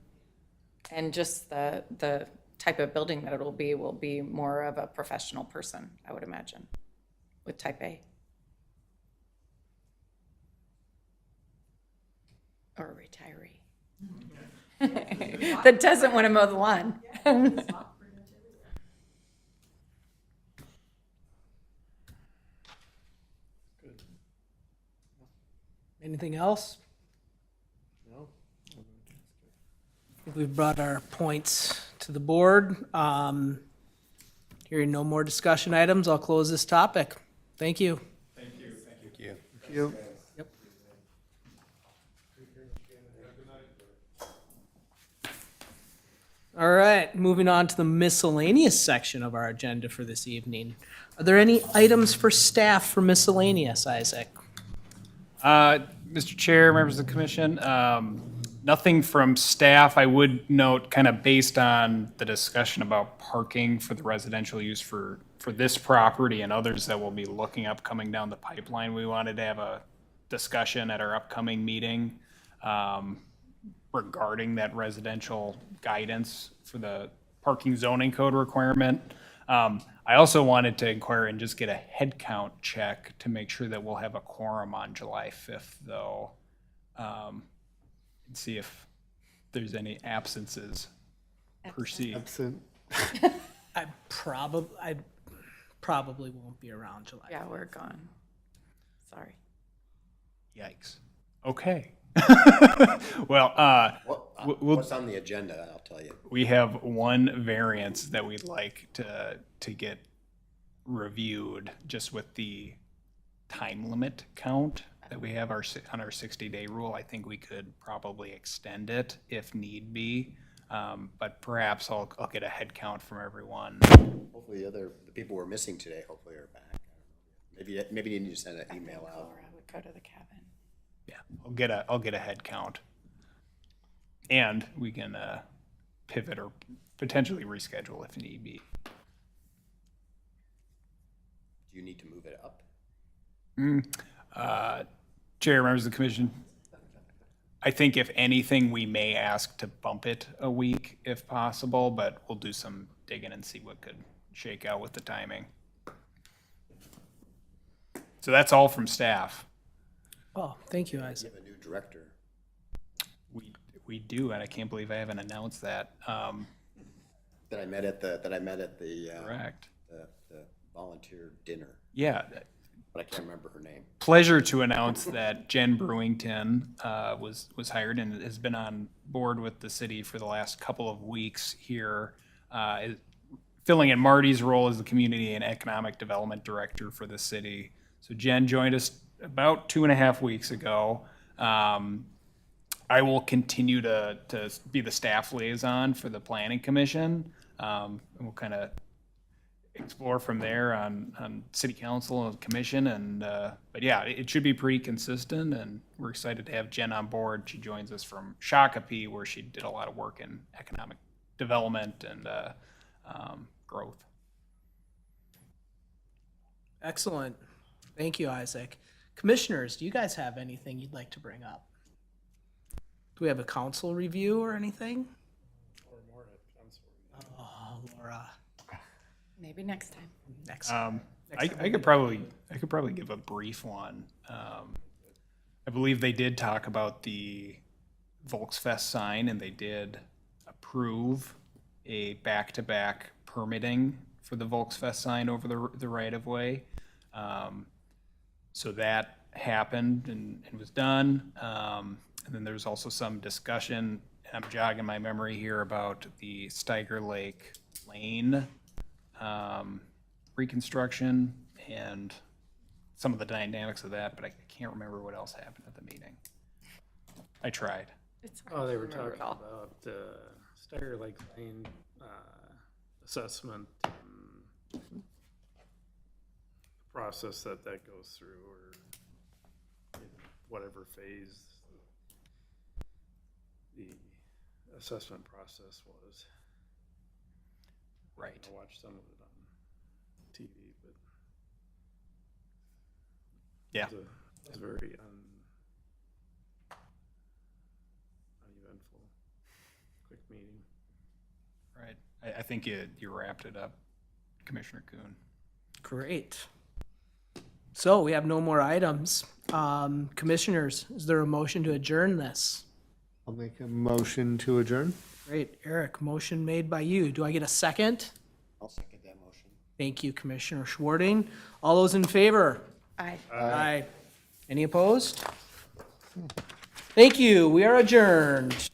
and just the type of building that it'll be will be more of a professional person, I would imagine, with type A. Or a retiree. That doesn't want to mow the lawn. Anything else? No. I think we've brought our points to the board. Hearing no more discussion items, I'll close this topic. Thank you. Thank you. You. All right, moving on to the miscellaneous section of our agenda for this evening. Are there any items for staff for miscellaneous, Isaac? Mr. Chair, members of the commission, nothing from staff. I would note, kind of based on the discussion about parking for the residential use for this property and others that will be looking up coming down the pipeline, we wanted to have a discussion at our upcoming meeting regarding that residential guidance for the parking zoning code requirement. I also wanted to inquire and just get a head count check to make sure that we'll have a quorum on July 5th, though, and see if there's any absences perceived. Absent. I probably won't be around July. Yeah, we're gone. Sorry. Yikes. Okay. Well, What's on the agenda, I'll tell you. we have one variance that we'd like to get reviewed, just with the time limit count that we have on our 60-day rule. I think we could probably extend it if need be, but perhaps I'll get a head count from everyone. Hopefully the people we're missing today hopefully are back. I don't know. Maybe you need to send an email out. Laura would go to the cabin. Yeah, I'll get a head count. And we can pivot or potentially reschedule if need be. Do you need to move it up? Chair, members of the commission, I think if anything, we may ask to bump it a week if possible, but we'll do some digging and see what could shake out with the timing. So that's all from staff. Oh, thank you, You Isaac. have a new director. We do, and I can't believe I haven't announced that. That I met at the Correct. the volunteer dinner, Yeah, but I can't remember her name. pleasure to announce that Jen Brewington was hired and has been on board with the city for the last couple of weeks here, filling in Marty's role as the Community and Economic Development Director for the city. So Jen joined us about 2.5 weeks ago. I will continue to be the staff liaison for the Planning Commission. And we'll kind of explore from there on city council and commission. And but yeah, it should be pretty consistent, and we're excited to have Jen on board. She joins us from Shakopee, where she did a lot of work in economic development and growth. Excellent. Thank you, Isaac. Commissioners, do you guys have anything you'd like to bring up? Do we have a council review or anything? Oh, Laura, Maybe next time. next. I could probably give a brief one. I believe they did talk about the Volksfest sign, and they did approve a back-to-back permitting for the Volksfest sign over the right-of-way. So that happened and was done. And then there's also some discussion, I'm jogging my memory here, about the Steiger Lake Lane reconstruction and some of the dynamics of that, but I can't remember what else happened at the meeting. I tried. It's Oh, hard they to were remember talking it all. about Steiger Lake Lane assessment and the process that goes through, or in whatever phase the assessment process was. Right. I watched some of it on TV, but Yeah. it was a very uneventful, quick meeting. Right. I think you wrapped it up, Commissioner Kuhn. Great. So we have no more items. Commissioners, is there a motion to adjourn this? I'll make a motion to adjourn. Great, Eric, motion made by you. Do I get a second? I'll second that motion. Thank you, Commissioner Schwarting. All those in favor? Aye. Aye. Any opposed? Thank you. We are adjourned.